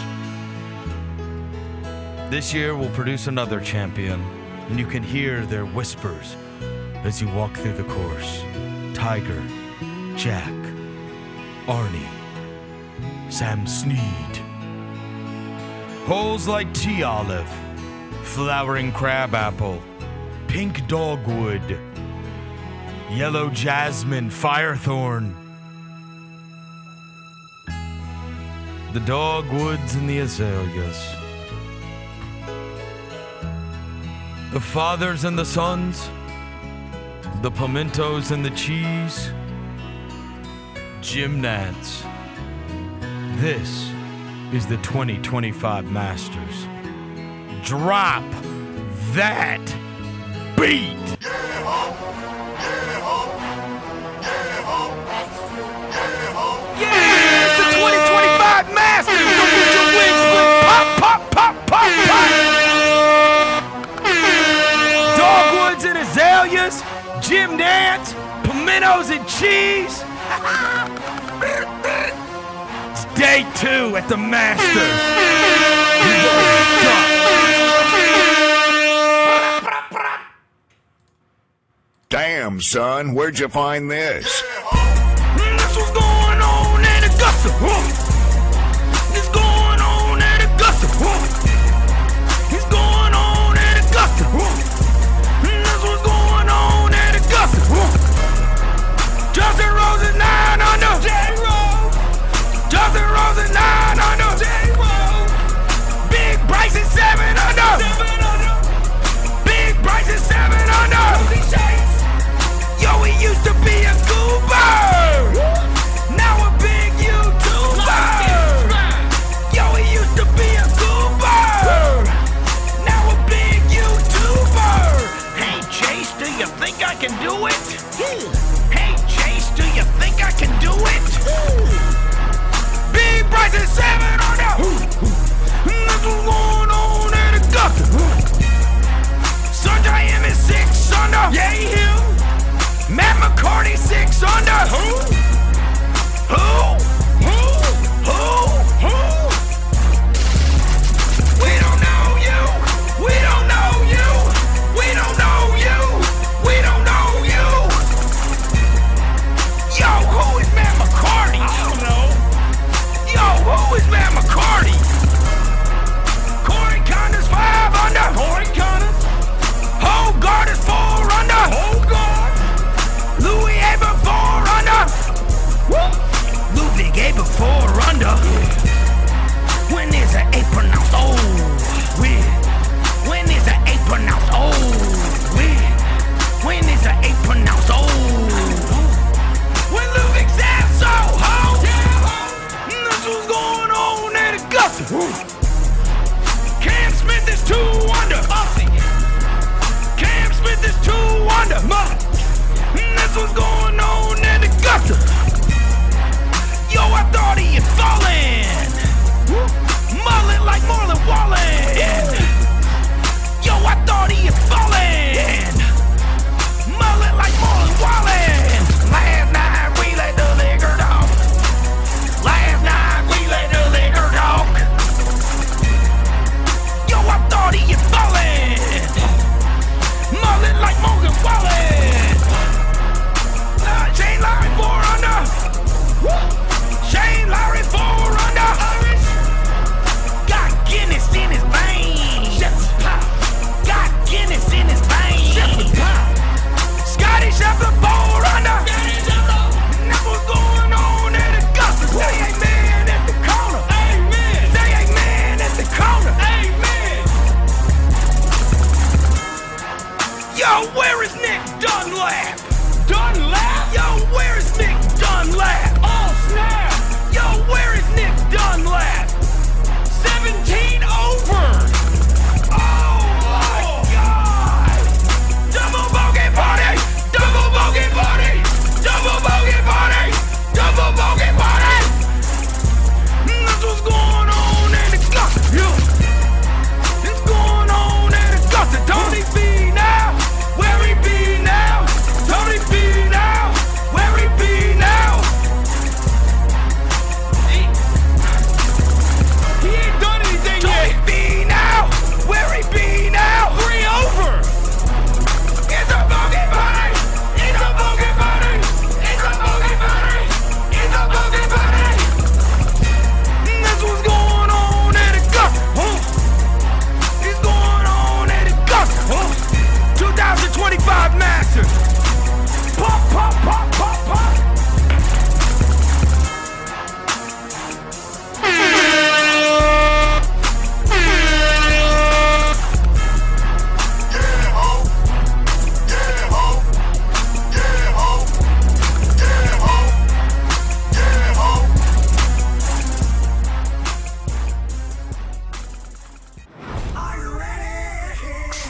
This year will produce another champion, and you can hear their whispers as you walk through the course. Tiger, Jack, Arnie, Sam Snead. Holes like tea olive, flowering crabapple, pink dogwood, yellow jasmine, firethorn. The dogwoods and the azaleas. The fathers and the sons. The pimentos and the cheese. Jim Nantz. This is the 2025 Masters. Drop that beat! Yeah, it's the 2025 Masters! Don't get your wings split! Pop, pop, pop, pop, pop! Dogwoods and azaleas, Jim Nantz, pimentos and cheese. It's day 2 at the Masters. Damn, son, where'd you find this? That's what's going on at Augusta. It's going on at Augusta. It's going on at Augusta. That's what's going on at Augusta. Justin Rose is 9 under. J-Rose. Justin Rose is 9 under. J-Rose. Big Bryce is 7 under. 7 under. Big Bryce is 7 under. Yo, he used to be a goober. Now a big YouTuber. Yo, he used to be a goober. Now a big YouTuber. Hey, Chase, do you think I can do it? Hey, Chase, do you think I can do it? Big Bryce is 7 on now. That's what's going on at Augusta. Sunday M is 6 under. Yeah, him. Matt McCarty 6 under. Who? We don't know you. We don't know you. We don't know you. We don't know you. Yo, who is Matt McCarty? I don't know. Yo, who is Matt McCarty? Corey Connor's 5 under. Corey Connors. Hogard is 4 under. Hogard. Louis Abel 4 under. Ludwig Abel 4 under. When is an 8 pronounced O? When is an 8 pronounced O? When is an 8 pronounced O? When Ludwig's at so ho. That's what's going on at Augusta. Cam Smith is 2 under. Cam Smith is 2 under. That's what's going on at Augusta. Yo, I thought he had fallen. Mullet like Marlon Wallen. Yo, I thought he had fallen. Mullet like Marlon Wallen. Last night we let the liquor talk. Last night we let the liquor talk. Yo, I thought he had fallen. Mullet like Morgan Wallen. Shane Lowry 4 under. Shane Lowry 4 under. Got Guinness in his veins. Got Guinness in his veins. Scotty Scheffler 4 under. That's what's going on at Augusta. Say amen at the corner. Amen. Say amen at the corner. Amen. Yo, where is Nick Dunlap? Dunlap? Yo, where is Nick Dunlap? Oh, snap! Yo, where is Nick Dunlap? 17 over! Oh, my God! Double bogey party! Double bogey party! Double bogey party! Double bogey party! That's what's going on in the motion. Pop, pop, pop, pop, pop.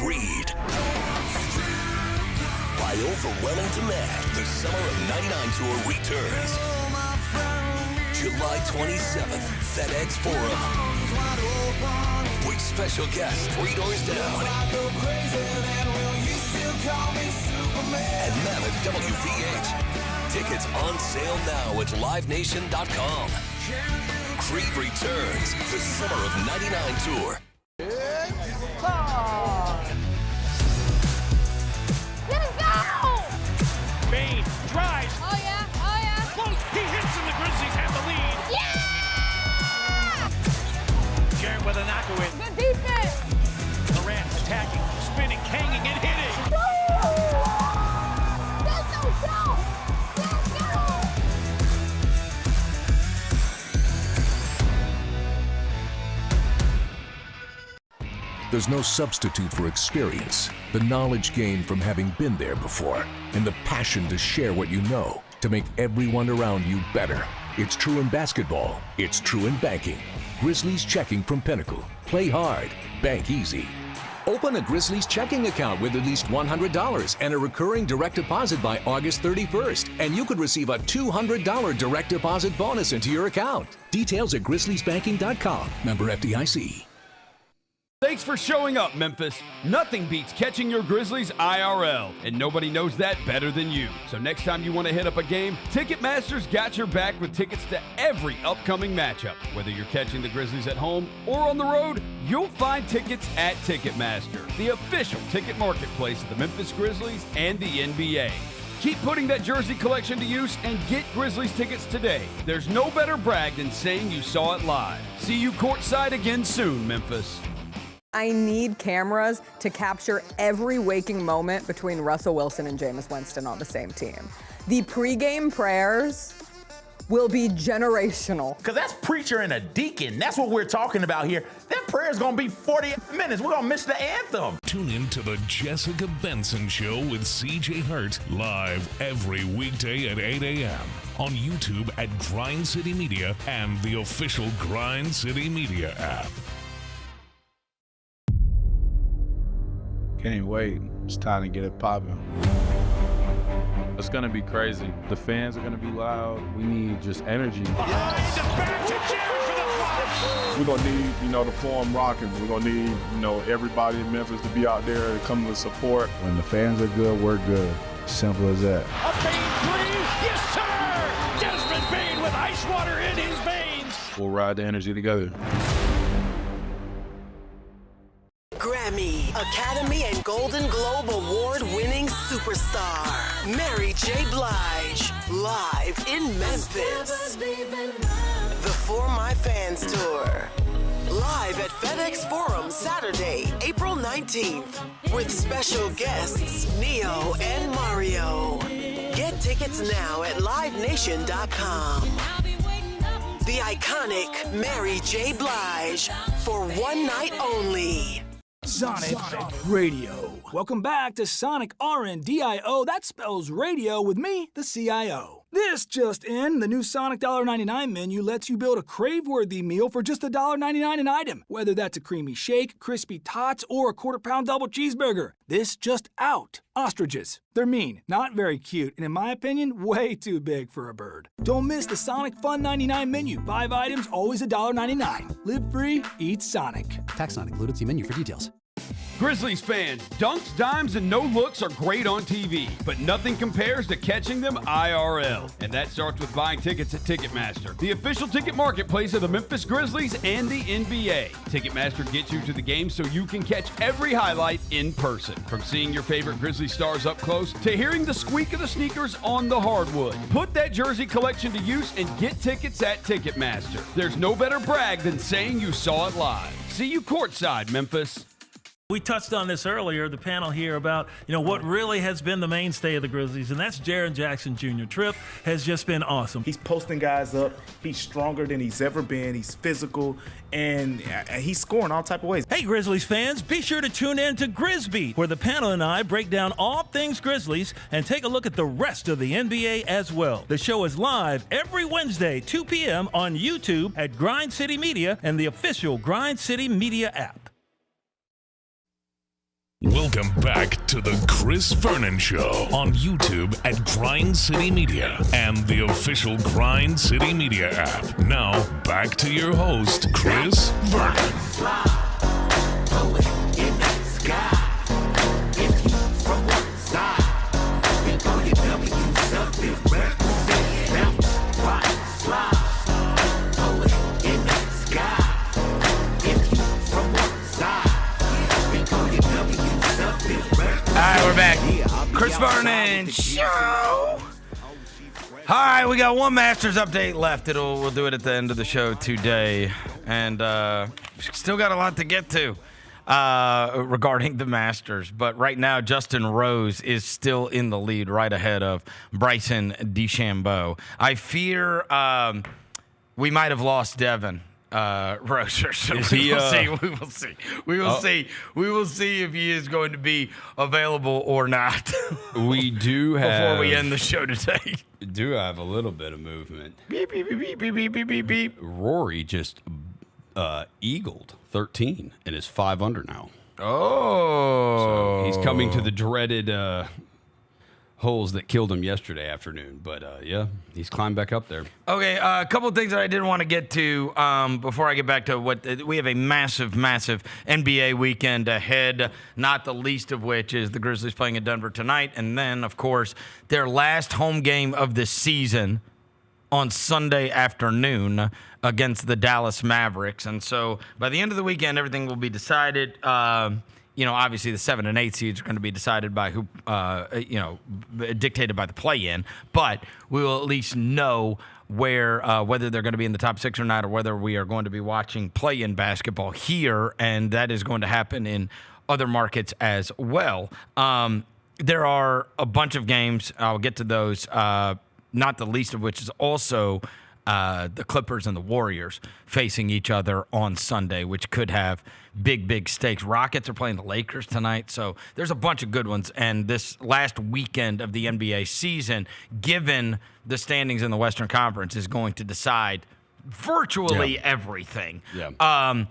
Creed. By overwhelming demand, the Summer of '99 tour returns. July 27th, FedEx Forum. With special guests 3 doors down. And Mammoth WVH. Tickets on sale now at livenation.com. Creed returns, the Summer of '99 tour. Bane drives. Oh yeah, oh yeah. Close. He hits and the Grizzlies have the lead. Yeah! Jarrett with a knockaway. Good defense. Durant attacking, spinning, hanging, and hitting. Let's go! Let's go! There's no substitute for experience, the knowledge gained from having been there before, and the passion to share what you know to make everyone around you better. It's true in basketball. It's true in banking. Grizzlies Checking from Pinnacle. Play hard. Bank easy. Open a Grizzlies checking account with at least $100 and a recurring direct deposit by August 31st, and you could receive a $200 direct deposit bonus into your account. Details at grizzliesbanking.com. Member FDIC. Thanks for showing up, Memphis. Nothing beats catching your Grizzlies IRL, and nobody knows that better than you. So next time you want to hit up a game, Ticketmaster's got your back with tickets to every upcoming matchup. Whether you're catching the Grizzlies at home or on the road, you'll find tickets at Ticketmaster, the official ticket marketplace of the Memphis Grizzlies and the NBA. Keep putting that jersey collection to use and get Grizzlies tickets today. There's no better brag than saying you saw it live. See you courtside again soon, Memphis. I need cameras to capture every waking moment between Russell Wilson and Jameis Winston on the same team. The pregame prayers will be generational. Because that's preacher and a deacon. That's what we're talking about here. That prayer's going to be 40 minutes. We're going to miss the anthem. Tune in to the Jessica Benson Show with CJ Hurt live every weekday at 8 a.m. on YouTube at Grind City Media and the official Grind City Media app. Can't wait. It's time to get it popping. It's going to be crazy. The fans are going to be loud. We need just energy. We're going to need, the forum rocking. We're going to need, everybody in Memphis to be out there to come to support. When the fans are good, we're good. Simple as that. A Bane 3, yes sir! Desmond Bane with ice water in his veins. We'll ride the energy together. Grammy, Academy, and Golden Globe award-winning superstar, Mary J. Blige, live in Memphis. The For My Fans Tour, live at FedEx Forum Saturday, April 19th, with special guests Neo and Mario. Get tickets now at livenation.com. The iconic Mary J. Blige for one night only. Sonic Radio. Welcome back to Sonic RNDIO. That spells radio with me, the CIO. This just in, the new Sonic $1.99 menu lets you build a crave-worthy meal for just $1.99 an item. Whether that's a creamy shake, crispy tots, or a quarter-pound double cheeseburger. This just out. Ostriches. They're mean, not very cute, and in my opinion, way too big for a bird. Don't miss the Sonic Fun 99 menu. 5 items, always $1.99. Live free, eat Sonic. Tax not included. See menu for details. Grizzlies fans, dunks, dimes, and no looks are great on TV, but nothing compares to catching them IRL. And that starts with buying tickets at Ticketmaster, the official ticket marketplace of the Memphis Grizzlies and the NBA. Ticketmaster gets you to the game so you can catch every highlight in person. From seeing your favorite Grizzlies stars up close to hearing the squeak of the sneakers on the hardwood. Put that jersey collection to use and get tickets at Ticketmaster. There's no better brag than saying you saw it live. See you courtside, Memphis. We touched on this earlier, the panel here, about what really has been the mainstay of the Grizzlies, and that's Jaren Jackson Jr. Trip has just been awesome. He's posting guys up. He's stronger than he's ever been. He's physical, and he's scoring all type of ways. Hey, Grizzlies fans, be sure to tune in to Grizzbeat, where the panel and I break down all things Grizzlies and take a look at the rest of the NBA as well. The show is live every Wednesday, 2 p.m. on YouTube at Grind City Media and the official Grind City Media app. Welcome back to the Chris Vernon Show on YouTube at Grind City Media and the official Grind City Media app. Now, back to your host, Chris Vernon. We're back. Chris Vernon Show. All right, we got one Masters update left. We'll do it at the end of the show today. And still got a lot to get to regarding the Masters. But right now, Justin Rose is still in the lead, right ahead of Bryson DeChambeau. I fear we might have lost Devin Roser. So we will see. We will see if he is going to be available or not. We do have, before we end the show today. We do have a little bit of movement. Beep, beep, beep, beep, beep, beep, beep, beep. Rory just eagled 13 and is 5 under now. Oh. So he's coming to the dreaded holes that killed him yesterday afternoon. But, yeah, he's climbed back up there. Okay, a couple of things that I did want to get to before I get back to what we have a massive, massive NBA weekend ahead, not the least of which is the Grizzlies playing in Denver tonight. And then, of course, their last home game of the season on Sunday afternoon against the Dallas Mavericks. And so by the end of the weekend, everything will be decided. Obviously the 7 and 8 seeds are going to be decided by who, dictated by the play-in. But we will at least know whether they're going to be in the top 6 or not, or whether we are going to be watching play-in basketball here, and that is going to happen in other markets as well. There are a bunch of games. I'll get to those, not the least of which is also the Clippers and the Warriors facing each other on Sunday, which could have big stakes. Rockets are playing the Lakers tonight, so there's a bunch of good ones. And this last weekend of the NBA season, given the standings in the Western Conference, is going to decide virtually everything. Yeah.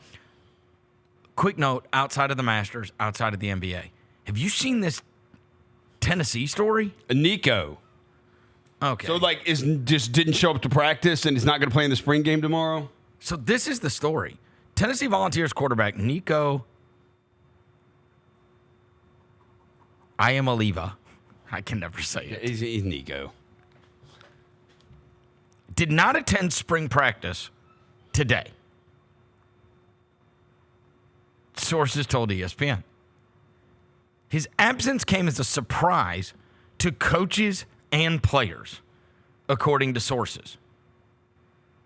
Quick note, outside of the Masters, outside of the NBA, have you seen this Tennessee story? Nico. Okay. So, just didn't show up to practice and he's not going to play in the spring game tomorrow? So this is the story. Tennessee Volunteers quarterback Nico Iamaleava. I can never say it. He's Nico. Did not attend spring practice today. Sources told ESPN. His absence came as a surprise to coaches and players, according to sources.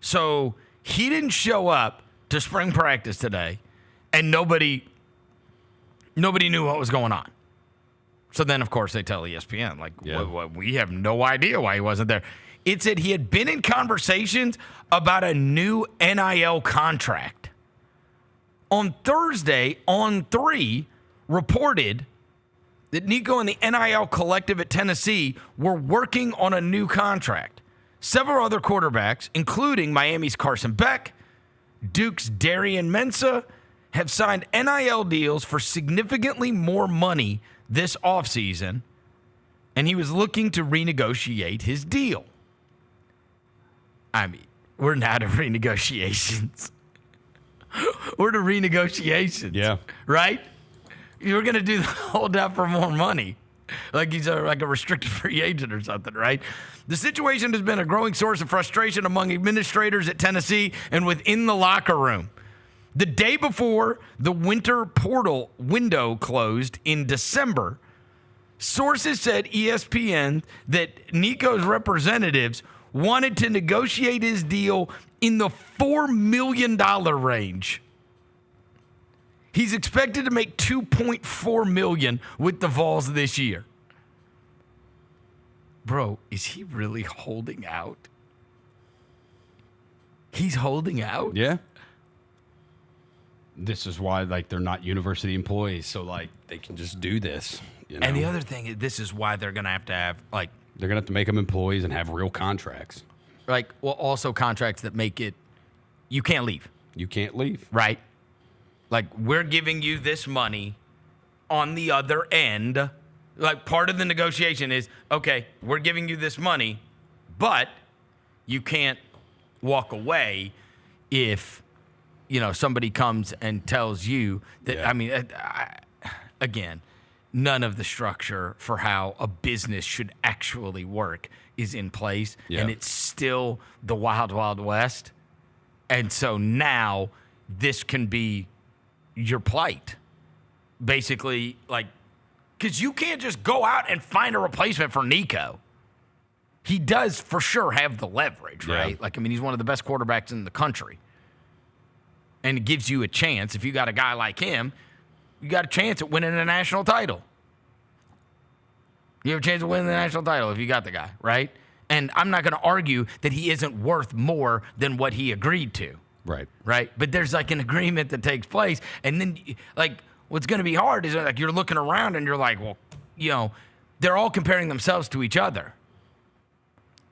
So he didn't show up to spring practice today, and nobody knew what was going on. So then, of course, they tell ESPN, we have no idea why he wasn't there. It said he had been in conversations about a new NIL contract. On Thursday, On 3 reported that Nico and the NIL collective at Tennessee were working on a new contract. Several other quarterbacks, including Miami's Carson Beck, Duke's Darian Mensah, have signed NIL deals for significantly more money this offseason, and he was looking to renegotiate his deal. I mean, we're not at renegotiations. We're to renegotiations. Yeah. Right? You're going to do hold out for more money. Like he's like a restricted free agent or something, right? The situation has been a growing source of frustration among administrators at Tennessee and within the locker room. The day before the winter portal window closed in December, sources said ESPN that Nico's representatives wanted to negotiate his deal in the $4 million range. He's expected to make $2.4 million with the Vols this year. Bro, is he really holding out? He's holding out? Yeah. This is why, like, they're not university employees, so, like, they can just do this. You know? And the other thing is, this is why they're going to have, like... They're going to have to make them employees and have real contracts. Like, well, also contracts that make it... You can't leave. You can't leave. Right? Like, we're giving you this money on the other end. Like, part of the negotiation is, okay, we're giving you this money, but you can't walk away if, you know, somebody comes and tells you that, Yeah. I mean, again, none of the structure for how a business should actually work is in place, Yeah. and it's still the wild, wild west. And so now this can be your plight. Basically, like, because you can't just go out and find a replacement for Nico. He does for sure have the leverage, Yeah. right? Like, I mean, he's one of the best quarterbacks in the country. And it gives you a chance. If you got a guy like him, you got a chance at winning a national title. You have a chance of winning the national title if you got the guy, right? And I'm not going to argue that he isn't worth more than what he agreed to. Right. Right? But there's like an agreement that takes place. And then, like, what's going to be hard is like you're looking around and you're like, well, you know, they're all comparing themselves to each other.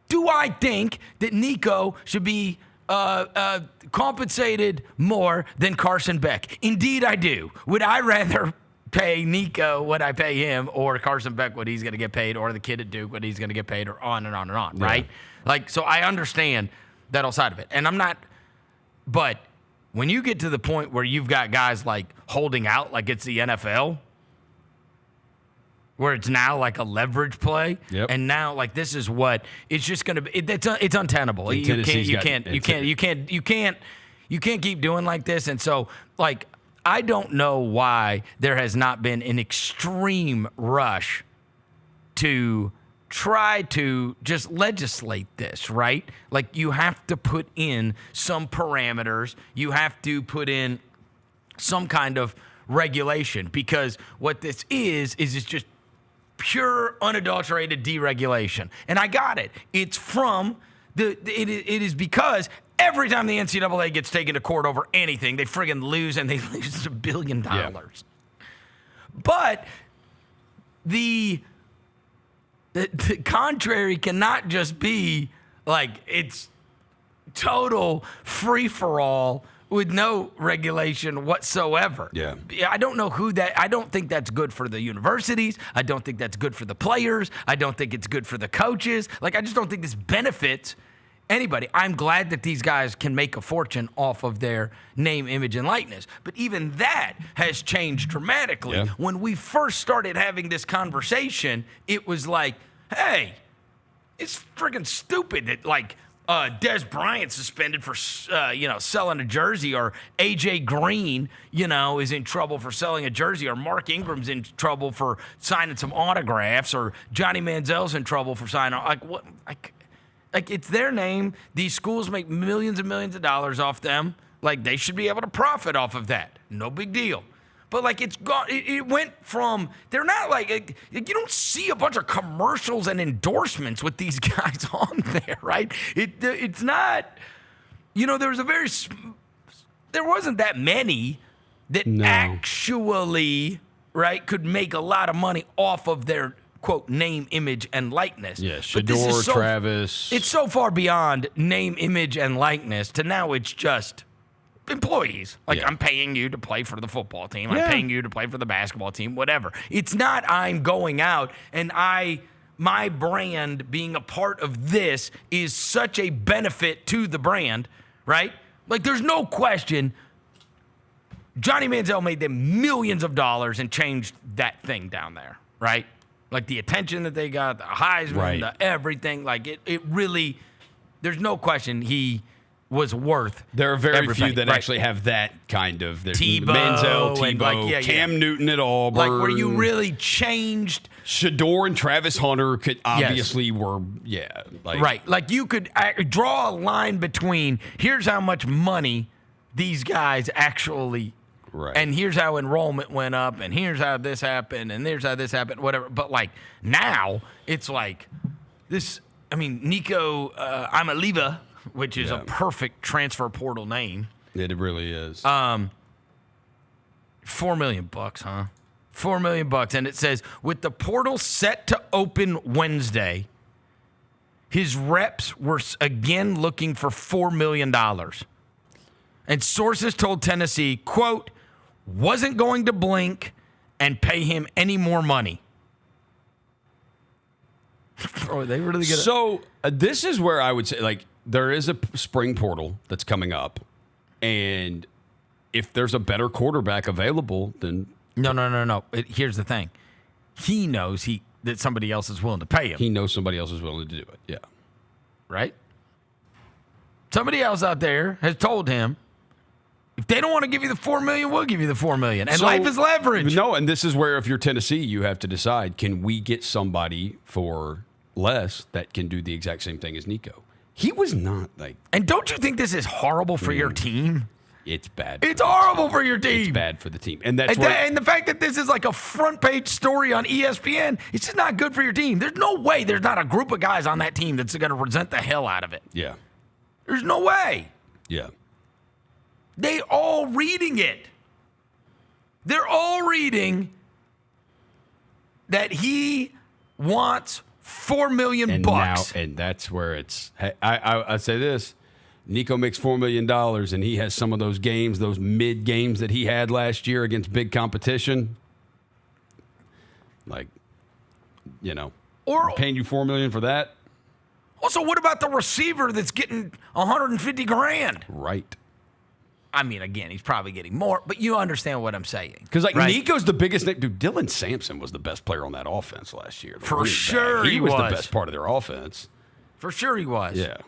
Do I think that Nico should be compensated more than Carson Beck? Indeed, I do. Would I rather pay Nico what I pay him, or Carson Beck what he's going to get paid, or the kid at Duke what he's going to get paid, or on and on and on, right? Like, so I understand that whole side of it. And I'm not, but when you get to the point where you've got guys like holding out like it's the NFL, where it's now like a leverage play, and now like this is what it's just going to be. It's untenable. You can't keep doing like this. And so, like, I don't know why there has not been an extreme rush to try to just legislate this, right? Like, you have to put in some parameters. You have to put in some kind of regulation, because what this is it's just pure unadulterated deregulation. And I got it. It's from it is because every time the NCAA gets taken to court over anything, they friggin' lose, and they lose $1 billion. Yeah. But the contrary cannot just be like it's total free-for-all with no regulation whatsoever. Yeah. I don't know I don't think that's good for the universities. I don't think that's good for the players. I don't think it's good for the coaches. Like, I just don't think this benefits anybody. I'm glad that these guys can make a fortune off of their name, image, and likeness. But even that has changed dramatically. Yeah. When we first started having this conversation, it was like, hey, it's freaking stupid that, like, Des Bryant suspended for, selling a jersey, or AJ Green, is in trouble for selling a jersey, or Mark Ingram's in trouble for signing some autographs, or Johnny Manziel's in trouble for signing. Like, what? Like, it's their name. These schools make millions and millions of dollars off them. Like, they should be able to profit off of that. No big deal. But, like, it's gone. It went from, they're not like, you don't see a bunch of commercials and endorsements with these guys on there, right? It's not, there wasn't that many that actually, right, could make a lot of money off of their, quote, name, image, and likeness. Yeah, Shador, Travis. It's so far beyond name, image, and likeness to now it's just employees. Like, I'm paying you to play for the football team. I'm paying you to play for the basketball team, whatever. It's not I'm going out and my brand being a part of this is such a benefit to the brand, right? Like, there's no question Johnny Manziel made them millions of dollars and changed that thing down there, right? Like, the attention that they got, the Heisman, the everything. Like, it really, there's no question he was worth. There are very everything. few that actually have that kind of. Tebow, Manziel, Cam Newton at Auburn. Like, where you really changed. Shador and Travis Hunter could obviously were, right. Like, you could draw a line between here's how much money these guys actually Right. And here's how enrollment went up, and here's how this happened, and here's how this happened, whatever. But, like, now it's like this. I mean, Nico Iamaleava, which is a perfect transfer portal name. It really is. $4 million, huh? $4 million, and it says with the portal set to open Wednesday, his reps were again looking for $4 million. And sources told Tennessee, quote, wasn't going to blink and pay him any more money. Oh, they really get it. So this is where I would say, like, there is a spring portal that's coming up, and if there's a better quarterback available, then no. Here's the thing: he knows that somebody else is willing to pay him. He knows somebody else is willing to do it. Yeah, right. Somebody else out there has told him, if they don't want to give you the $4 million, we'll give you the $4 million. And life is leverage. No, and this is where if you're Tennessee, you have to decide: can we get somebody for less that can do the exact same thing as Nico? He was not like. And don't you think this is horrible for your team? It's bad. It's horrible for your team. It's bad for the team. And that's and the fact that this is like a front page story on ESPN, it's just not good for your team. There's no way there's not a group of guys on that team that's going to resent the hell out of it. Yeah. There's no way. Yeah. They all reading it. They're all reading that he wants $4 million. And that's where it's. I say this. Nico makes $4 million, and he has some of those games, those mid games that he had last year against big competition. Like, or paying you $4 million for that. Also, what about the receiver that's getting $150,000? Right. I mean, again, he's probably getting more, but you understand what I'm saying. Because, right? Nico's the biggest name. Dude, Dylan Sampson was the best player on that offense last year. For sure he was the best part of their offense. For sure he was. Yeah.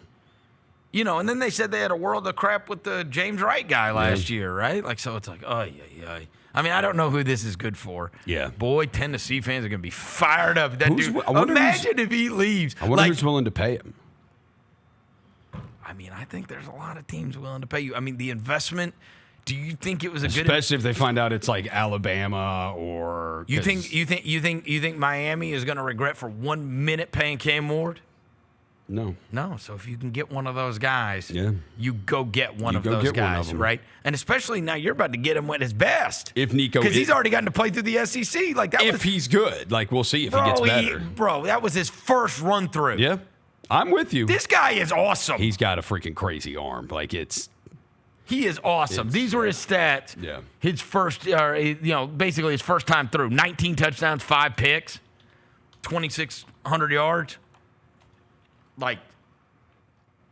And then they said they had a world of crap with the James Wright guy last year, right? Like, so it's like, I mean, I don't know who this is good for. Yeah. Boy, Tennessee fans are going to be fired up. That dude, imagine if he leaves. I wonder who's willing to pay him. I mean, I think there's a lot of teams willing to pay you. I mean, the investment, do you think it was a good... Especially if they find out it's like Alabama or... You think Miami is going to regret for 1 minute paying Cam Ward? No. So if you can get one of those guys, you go get one of those guys, right? And especially now you're about to get him at his best. If Nico... Because he's already gotten to play through the SEC. Like if he's good. Like, we'll see if he gets better. That was his first run-through. Yeah. I'm with you. This guy is awesome. He's got a freaking crazy arm. Like, he is awesome. These were his stats. Yeah. His first, basically his first time through. 19 touchdowns, 5 picks, 2,600 yards. Like,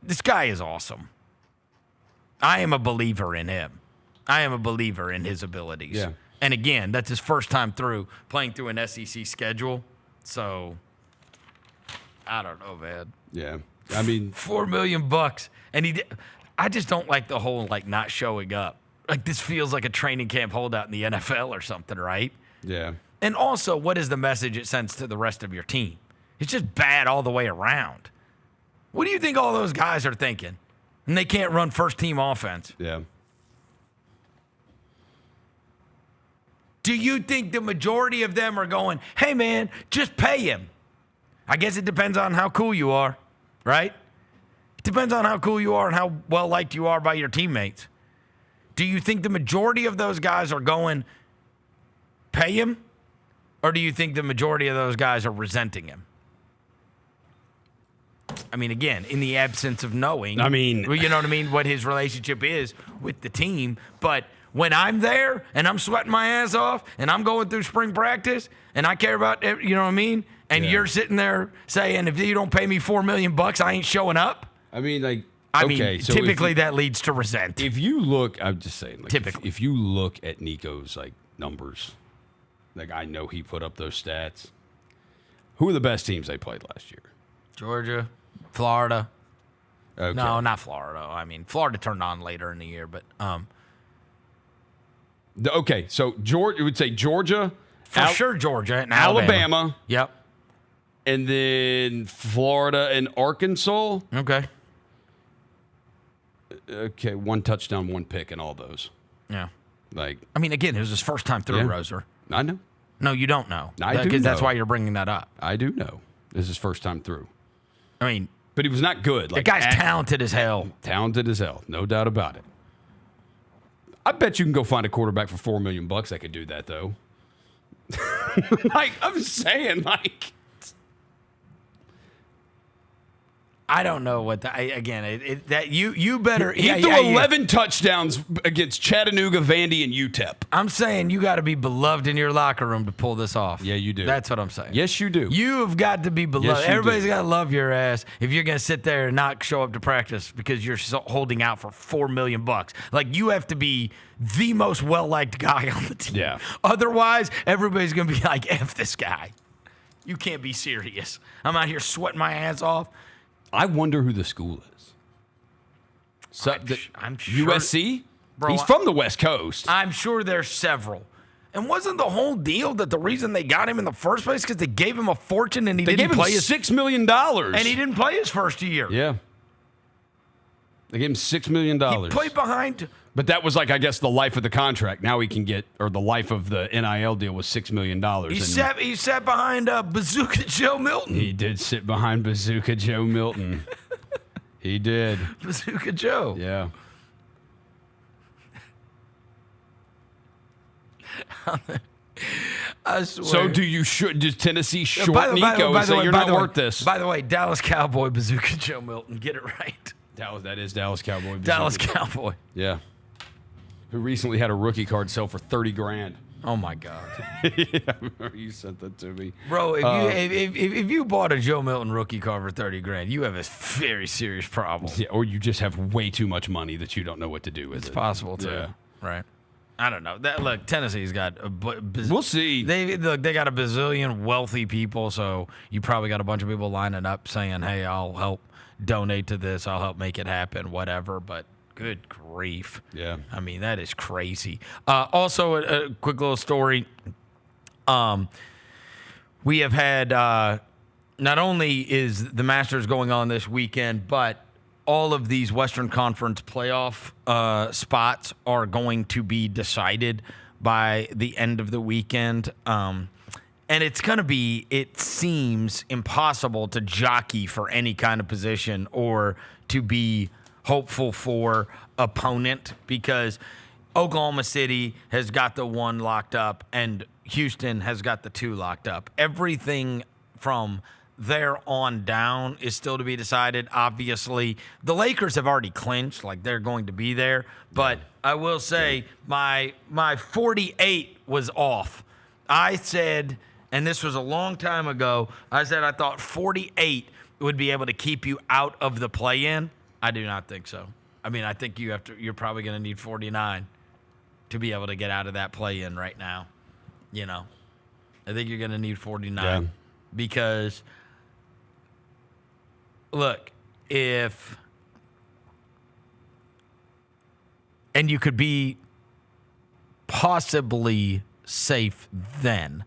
this guy is awesome. I am a believer in him. I am a believer in his abilities. Yeah. And again, that's his first time through playing through an SEC schedule. So, I don't know, man. Yeah. I mean, $4 million. And I just don't like the whole, like, not showing up. Like, this feels like a training camp holdout in the NFL or something, right? Yeah. And also, what is the message it sends to the rest of your team? It's just bad all the way around. What do you think all those guys are thinking? And they can't run first-team offense. Yeah. Do you think the majority of them are going, hey, man, just pay him? I guess it depends on how cool you are, right? It depends on how cool you are and how well-liked you are by your teammates. Do you think the majority of those guys are going, pay him? Or do you think the majority of those guys are resenting him? I mean, again, in the absence of knowing, you know what I mean, what his relationship is with the team. But when I'm there and I'm sweating my ass off and I'm going through spring practice and I care about, you know what I mean? And you're sitting there saying, if you don't pay me $4 million, I ain't showing up. I mean, like, so typically that leads to resent. If you look, I'm just saying, like, typically, if you look at Nico's like numbers, like I know he put up those stats. Who are the best teams they played last year? Georgia, Florida. Okay. No, not Florida. I mean, Florida turned on later in the year, but okay, so Georgia, would say Georgia, for sure, Georgia and Alabama. Yep. And then Florida and Arkansas. Okay. Okay, 1 touchdown, 1 pick in all those. Yeah. Like, I mean, again, it was his first time through, Roser. I know. No, you don't know. I do know. Because that's why you're bringing that up. I do know. This is his first time through. I mean, but he was not good. The guy's talented as hell. Talented as hell. No doubt about it. I bet you can go find a quarterback for $4 million that could do that, though. Like, I'm saying, like... I don't know what you better. He threw 11 touchdowns against Chattanooga, Vandy, and UTEP. I'm saying you got to be beloved in your locker room to pull this off. Yeah, you do. That's what I'm saying. Yes, you do. You have got to be beloved. Yes, Everybody's got to love your ass if you're going to sit there and not show up to practice because you're holding out for $4 million. Like, you have to be the most well-liked guy on the team. Yeah. Otherwise, everybody's going to be like, F this guy. You can't be serious. I'm out here sweating my ass off. I wonder who the school is. I'm sure. USC? Bro, He's from the West Coast. I'm sure there's several. And wasn't the whole deal that the reason they got him in the first place because they gave him a fortune and they gave him $6 million. And he didn't play his first year. Yeah. They gave him $6 million. He played behind. But that was like, I guess, the life of the contract. Now he can get, or the life of the NIL deal was $6 million. He sat behind Bazooka Joe Milton. He did sit behind Bazooka Joe Milton. He did. Bazooka Joe. Yeah. I swear. So does Tennessee short Nico and say you're not worth this? By the way, Dallas Cowboy Bazooka Joe Milton. Get it right. That is Dallas Cowboy. Dallas Cowboy. Yeah. Who recently had a rookie card sell for $30,000. Oh my God. Yeah, you sent that to me, bro. If you bought a Joe Milton rookie card for $30,000, you have a very serious problem. Yeah, or you just have way too much money that you don't know what to do with it. It's possible too. Yeah. Right. I don't know. Look, Tennessee's got we'll see. They got a bazillion wealthy people, so you probably got a bunch of people lining up saying, "Hey, I'll help donate to this. I'll help make it happen, whatever." But good grief. Yeah. I mean, that is crazy. Also, a quick little story. We have had not only is the Masters going on this weekend, but all of these Western Conference playoff spots are going to be decided by the end of the weekend. And it's going to be, it seems, impossible to jockey for any kind of position or to be hopeful for opponent because Oklahoma City has got the 1 locked up and Houston has got the 2 locked up. Everything from there on down is still to be decided. Obviously, the Lakers have already clinched, like they're going to be there. But I will say my 48 was off. I said, and this was a long time ago, I said I thought 48 would be able to keep you out of the play-in. I do not think so. I mean, I think you're probably going to need 49 to be able to get out of that play-in right now. You know, I think you're going to need 49 because, look, and you could be possibly safe then.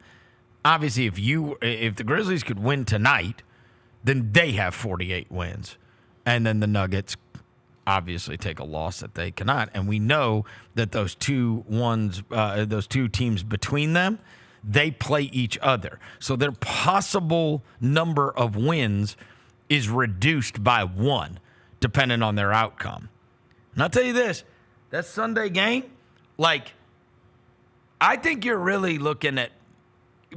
Obviously, if the Grizzlies could win tonight, then they have 48 wins. And then the Nuggets obviously take a loss that they cannot. And we know that those two teams between them, they play each other. So their possible number of wins is reduced by 1, depending on their outcome. And I'll tell you this, that Sunday game, like, I think you're really looking at,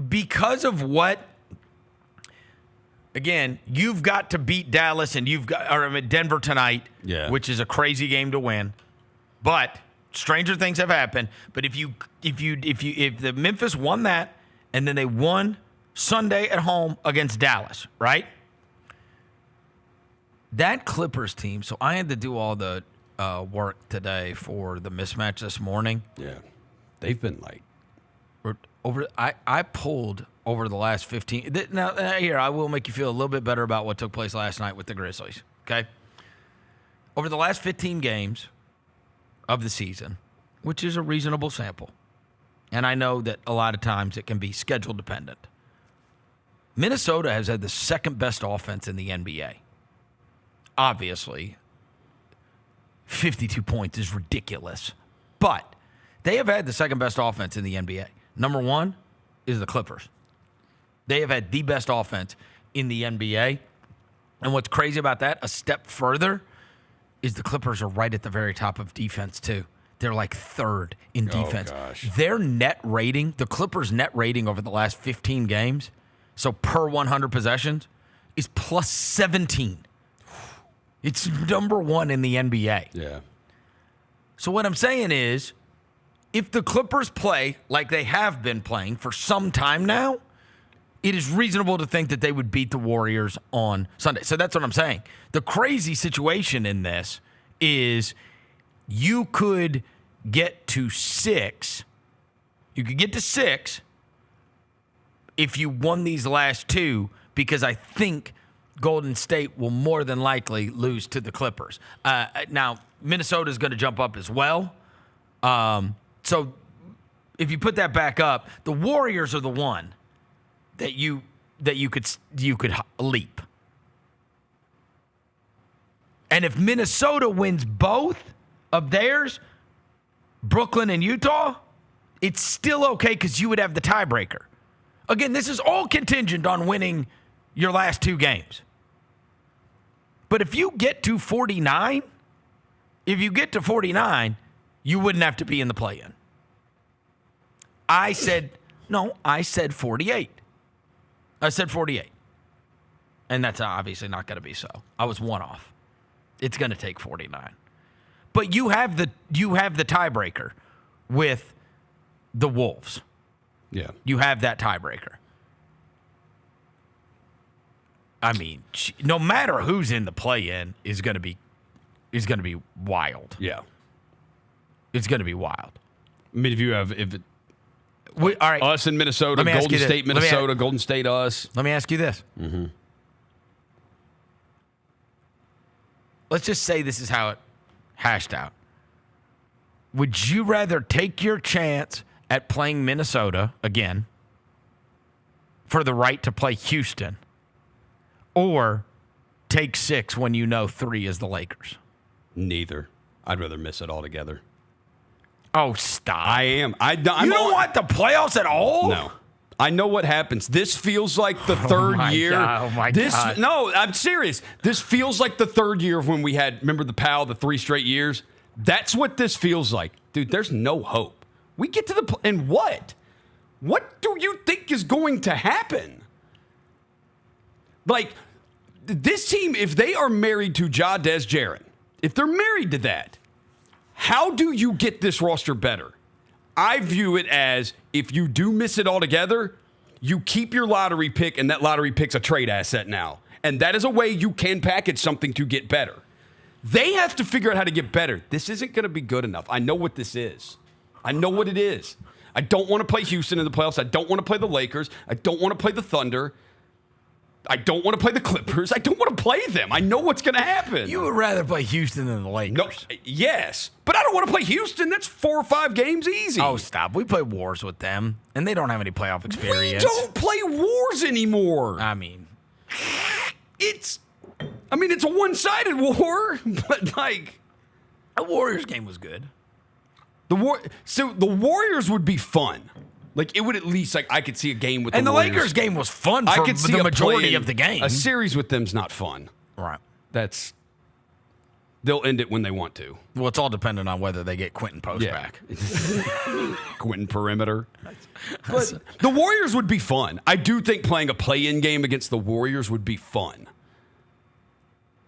because of what, again, you've got to beat Dallas and Denver tonight, which is a crazy game to win. But stranger things have happened. But if the Memphis won that and then they won Sunday at home against Dallas, right? That Clippers team. So I had to do all the work today for the mismatch this morning. Yeah, they've been like I pulled over the last 15. Now, here, I will make you feel a little bit better about what took place last night with the Grizzlies, okay? Over the last 15 games of the season, which is a reasonable sample, and I know that a lot of times it can be schedule dependent, Minnesota has had the second best offense in the NBA. Obviously, 52 points is ridiculous, but They have had the second best offense in the NBA. Number one is the Clippers. They have had the best offense in the NBA. And what's crazy about that, a step further, is the Clippers are right at the very top of defense, too. They're like third in defense. Gosh. Their net rating, the Clippers' net rating over the last 15 games, so per 100 possessions, is plus 17. It's number one in the NBA. Yeah. So what I'm saying is, if the Clippers play like they have been playing for some time now, it is reasonable to think that they would beat the Warriors on Sunday. So that's what I'm saying. The crazy situation in this is you could get to 6. You could get to 6 if you won these last 2, because I think Golden State will more than likely lose to the Clippers. Now, Minnesota's going to jump up as well. So if you put that back up, the Warriors are the one that you could leap. And if Minnesota wins both of theirs, Brooklyn and Utah, it's still okay because you would have the tiebreaker. Again, this is all contingent on winning your last 2 games. But if you get to 49, you wouldn't have to be in the play-in. I said 48. I said 48. And that's obviously not going to be so. I was one off. It's going to take 49. But you have the tiebreaker with the Wolves. Yeah. You have that tiebreaker. I mean, no matter who's in the play-in is going to be wild. Yeah. It's going to be wild. I mean, all right, us in Minnesota, Golden State, Minnesota, Golden State, us. Let me ask you this. Mm-hmm. Let's just say this is how it hashed out. Would you rather take your chance at playing Minnesota again for the right to play Houston, or take 6 when you know 3 is the Lakers? Neither. I'd rather miss it altogether. Oh, stop. I am. You don't want the playoffs at all? No. I know what happens. This feels like the third year. Oh, my God. No, I'm serious. This feels like the third year of when we had, remember the PAL, the 3 straight years? That's what this feels like. Dude, there's no hope. We get to the, and what? What do you think is going to happen? Like, this team, if they are married to Jadez Jaren, if they're married to that, how do you get this roster better? I view it as, if you do miss it altogether, you keep your lottery pick, and that lottery pick's a trade asset now. And that is a way you can package something to get better. They have to figure out how to get better. This isn't going to be good enough. I know what this is. I know what it is. I don't want to play Houston in the playoffs. I don't want to play the Lakers. I don't want to play the Thunder. I don't want to play the Clippers. I don't want to play them. I know what's going to happen. You would rather play Houston than the Lakers. No, yes, but I don't want to play Houston. That's 4 or 5 games easy. Oh, stop. We play wars with them, and they don't have any playoff experience. We don't play wars anymore. I mean, it's a one-sided war, but like, a Warriors game was good. So the Warriors would be fun. Like, it would at least, like, I could see a game with and the Warriors. Lakers. Lakers game was fun for the majority of the game. A series with them's not fun. Right. They'll end it when they want to. Well, it's all dependent on whether they get Quentin Post back. Quentin Perimeter. But the Warriors would be fun. I do think playing a play-in game against the Warriors would be fun.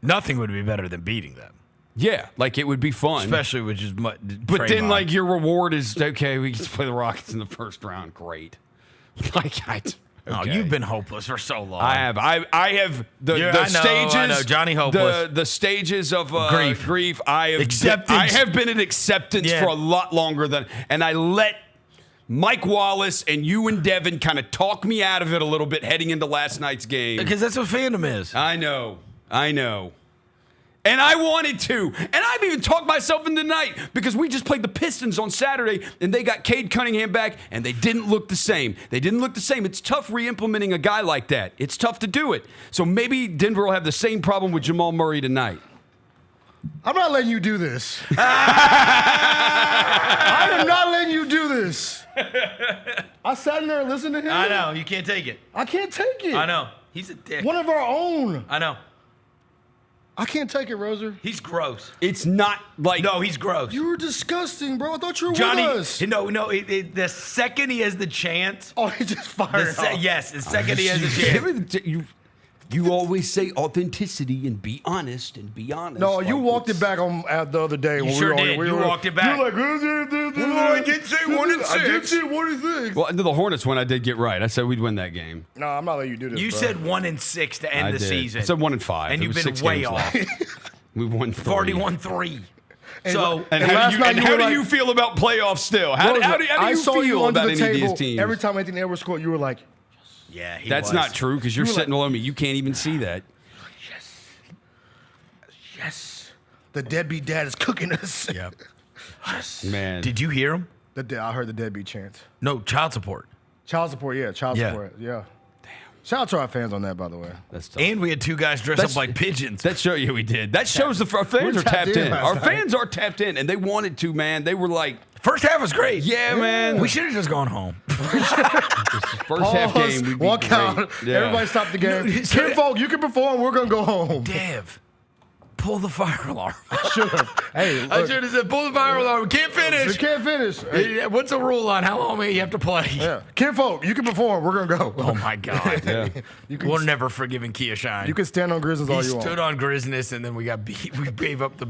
Nothing would be better than beating them. Yeah, like it would be fun. Especially with just But then, like, your reward is, okay, we get to play the Rockets in the first round. Great. Okay. Oh, you've been hopeless for so long. I have. I have the stages. I know, Johnny Hopeless. The stages of grief. I have acceptance. I have been in acceptance for a lot longer than, and I let Mike Wallace and you and Devin kind of talk me out of it a little bit heading into last night's game. Because that's what fandom is. I know. And I wanted to. And I've even talked myself into the night because we just played the Pistons on Saturday and they got Cade Cunningham back and they didn't look the same. It's tough re-implementing a guy like that. It's tough to do it. So maybe Denver will have the same problem with Jamal Murray tonight. I'm not letting you do this. I am not letting you do this. I sat in there and listened to him. I know. You can't take it. I can't take it. I know. He's a dick. One of our own. I know. I can't take it, Roser. He's gross. It's not like... No, he's gross. You were disgusting, bro. I thought you were Johnny, with us. No. The second he has the chance... Oh, he just fired off. Yes, the second he has the chance. You always say authenticity and be honest and be honest. No, you walked it back on the other day. You sure did. You walked it back. You were like, I did say 1 and 6. I did say 1 and 6. Well, the Hornets one I did get right. I said we'd win that game. No, I'm not letting you do this. You said 1 and 6 to end the season. I said 1 and 5. And you've been way off. We won 3. 41-3. So, and how do you feel about playoffs still? How do you feel about any of these teams? Every time Anthony Edwards scored, you were like, yeah, that's not true because you're sitting below me. You can't even see that. Yes. The deadbeat dad is cooking us. Yep. Yes. Man. Did you hear him? I heard the deadbeat chants. No, child support. Child support, yeah. Child support, yeah. Damn. Shout out to our fans on that, by the way. That's tough. And we had 2 guys dressed up like pigeons. That show you we did. That shows our fans are tapped in. Our fans are tapped in, and they wanted to, man. They were like... First half was great. Yeah, man. We should have just gone home. First half game, we'd be walk great. out. Yeah. Everybody stop the game. Kim Folk, you can perform. We're going to go home. Dev, pull the fire alarm. I should have. Hey, look. I should have said, pull the fire alarm. We can't finish. We can't finish. Hey. What's the rule on how long you have to play? Yeah. Kim Folk, you can perform. We're going to go. Oh, my God. Yeah. We're never forgiving Kia Shine. You can stand on Grizzlies all you want. He stood on Grizzlies, and then we got beat. We gave up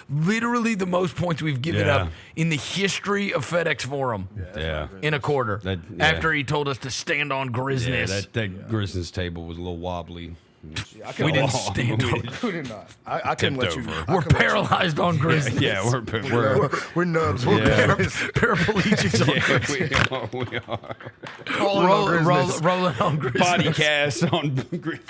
literally the most points we've given up in the history of FedEx Forum. Yeah. In a quarter. After he told us to stand on Grizzlies. Yeah, that Grizzlies table was a little wobbly. We didn't stand on it. We did not. I couldn't let you. We're paralyzed on Grizzlies. Yeah, we're nubs. We're paraplegics on Grizzlies. Rolling on Grizzlies. Body cast on Grizzlies.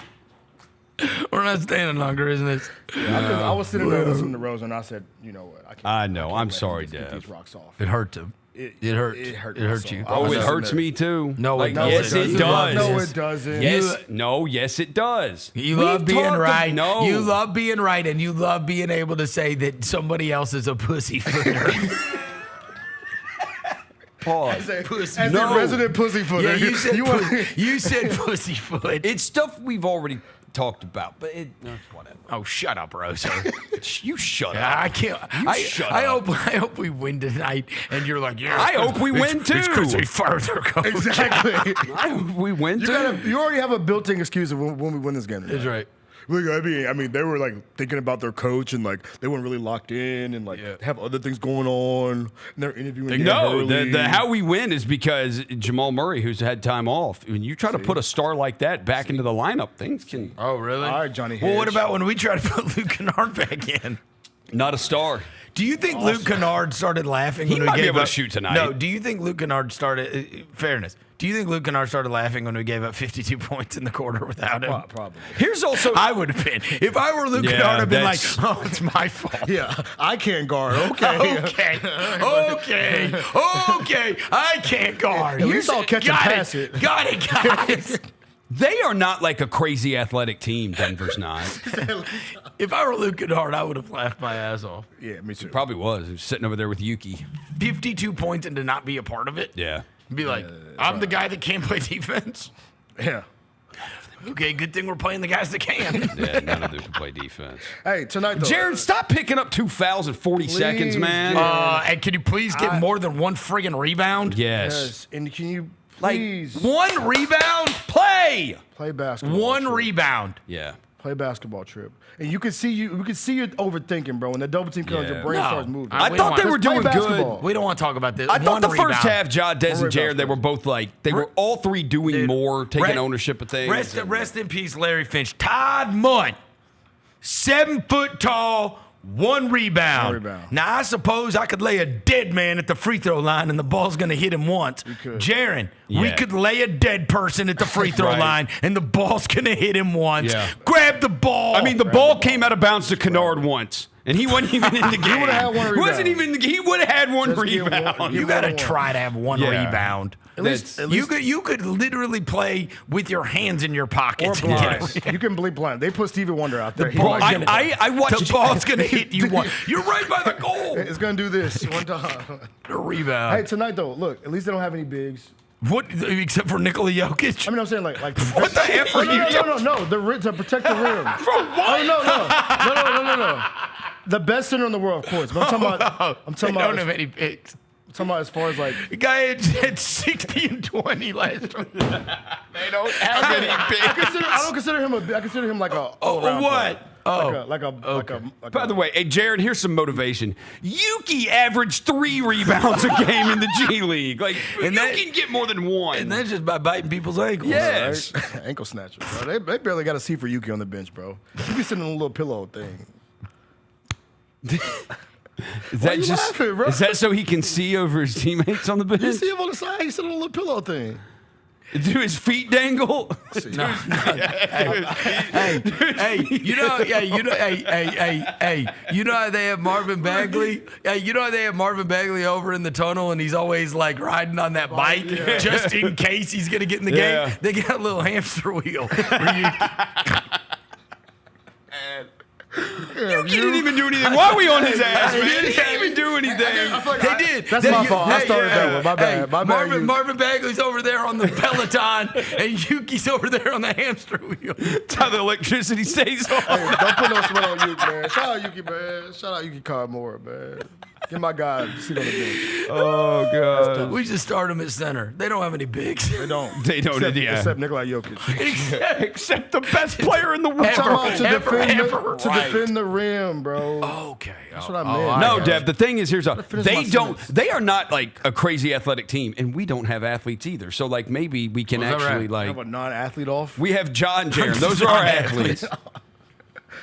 We're not standing on Grizzlies. I was sitting there listening to Rose, and I said, you know what? I know. I'm sorry, Dad. These rocks off. It hurt him. It hurt. It hurt. It hurt you. Oh, it hurts me too. No, yes, it does. No, it doesn't. Yes, it does. You love being right. You love being right, and you love being able to say that somebody else is a pussyfooter. Pause. As a resident pussyfooter. Yeah, you said pussyfoot. It's stuff we've already talked about, but whatever. Oh, shut up, Rosa. You shut up. I can't. I hope we win tonight, and you're like, yeah. I hope we win too. It's because they fired their coach. Exactly. I hope we win too. You already have a built-in excuse of when we win this game. That's right. Look, I mean, they were like thinking about their coach and like they weren't really locked in and like have other things going on. And they're interviewing. No, the how we win is because Jamal Murray, who's had time off. When you try to put a star like that back into the lineup, things can. Oh, really? All right, Johnny. Well, what about when we try to put Luke Kennard back in? Not a star. Do you think Luke Kennard started laughing when He we might gave be able up? to shoot tonight. No. Do you think Luke Kennard started? Fairness. Do you think Luke Kennard started laughing when we gave up 52 points in the quarter without him? Probably. Here's also I would have been if I were Luke Kennard. I'd been like, oh, it's my fault. Yeah, I can't guard. Okay. Okay. I can't guard. At least I'll catch and pass it. Got it, guys. They are not like a crazy athletic team. Denver's not. If I were Luke Kennard, I would have laughed my ass off. Yeah, me too. Probably was. He was sitting over there with Yuki. 52 points and to not be a part of it. Yeah. Be like, I'm the guy that can't play defense. Yeah. Okay, good thing we're playing the guys that can. Yeah, none of them can play defense. Hey, tonight though. Jared, stop picking up 2 fouls in 40 seconds, man. And can you please get more than one friggin' rebound? Yes. And can you please one rebound? play basketball? One rebound. Yeah. Play basketball, Trip. And you can see you overthinking, bro. When the double team comes, your brain starts moving. I thought they were doing good. We don't want to talk about this. I thought the rebound. first half, Des and Jared, they were both like, they were all three doing more, taking ownership of things. Rest in peace, Larry Finch. Todd Munn, 7 foot tall, 1 rebound. Now, I suppose I could lay a dead man at the free throw line and the ball's going to hit him once. Jaron, we could lay a dead person at the free throw line and the ball's going to hit him once. Yeah. Grab the ball. I mean, the ball came out of bounds to Kennard once. And he wasn't even in the game. He would have had one rebound. He would have had one rebound. You got to try to have one rebound. At least you could literally play with your hands in your pockets. Or blind. You can be blind. They put Stevie Wonder out there. I watched the ball's going to hit you. You're right by the goal. It's going to do this one time. A rebound. Hey, tonight though, look, at least they don't have any bigs. What, except for Nikola Jokic? I mean, I'm saying like what the F are you doing? No, to protect the rim. From what? Oh, no. The best center in the world, of course. But I'm talking about. They don't have any picks. I'm talking about as far as like. The guy had 60 and 20 last week. They don't have any picks. I don't consider him I consider him like a. What? By the way, hey, Jared, here's some motivation. Yuki averaged 3 rebounds a game in the G League. Like, and you can get more than one. And that's just by biting people's ankles. Yes. Right? Ankle snatcher, bro. They barely got a seat for Yuki on the bench, bro. He be sitting on a little pillow thing. Is that so he can see over his teammates on the bench? You see him on the side? He's sitting on a little pillow thing. Do his feet dangle? No. Hey, you know how they have Marvin Bagley? Hey, you know how they have Marvin Bagley over in the tunnel and he's always like riding on that bike just in case he's gonna get in the game? They got a little hamster wheel. You didn't even do anything. Why are we on his ass, man? He didn't even do anything. They did. That's my fault. I started that one. My bad. Marvin Bagley's over there on the Peloton, and Yuki's over there on the hamster wheel. That's how the electricity stays on. Hey, don't put no sweat on Yuki, man. Shout out Yuki, man. Shout out Yuki Cardmore, man. Get my guy a seat on the bench. Oh, God. We just start him at center. They don't have any bigs. They don't. Except Nikola Jokic. Except the best player in the world. To defend the rim, bro. Okay. That's what I meant. No, Dev, the thing is, they are not like a crazy athletic team, and we don't have athletes either. So, like, maybe we can actually, like. Have a non-athlete off? We have John Jaron. Those are our athletes.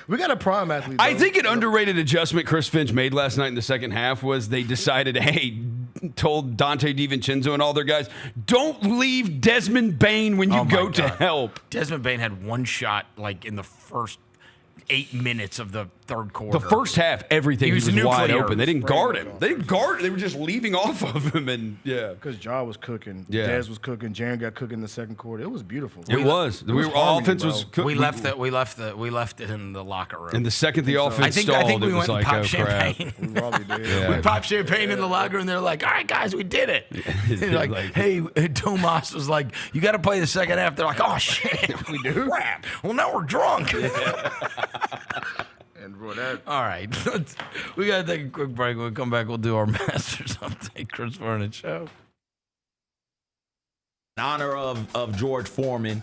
We got a prime athlete, though. I think an underrated adjustment Chris Finch made last night in the second half was they decided, told Dante DiVincenzo and all their guys, don't leave Desmond Bane when you go to help. Desmond Bane had one shot, like, in the first 8 minutes of the third quarter. The first half, everything he was wide open. They didn't guard him. They were just leaving off of him, and because Ja was cooking, Dez was cooking, Jaren got cooking in the second quarter. It was beautiful. It was. Our offense was cooking. We left it in the locker room. And the second the offense stalled, I think we it was went like, and popped champagne. We probably did. We popped champagne in the locker, and they're like, "All right, guys, we did it." They're like, "Hey," Tomas was like, "You got to play the second half." They're like, "Oh shit, we do." Crap. Well, now we're drunk. And for that, all right, we got to take a quick break. When we come back, we'll do our Masters update. Chris Vernon Show. In honor of George Foreman,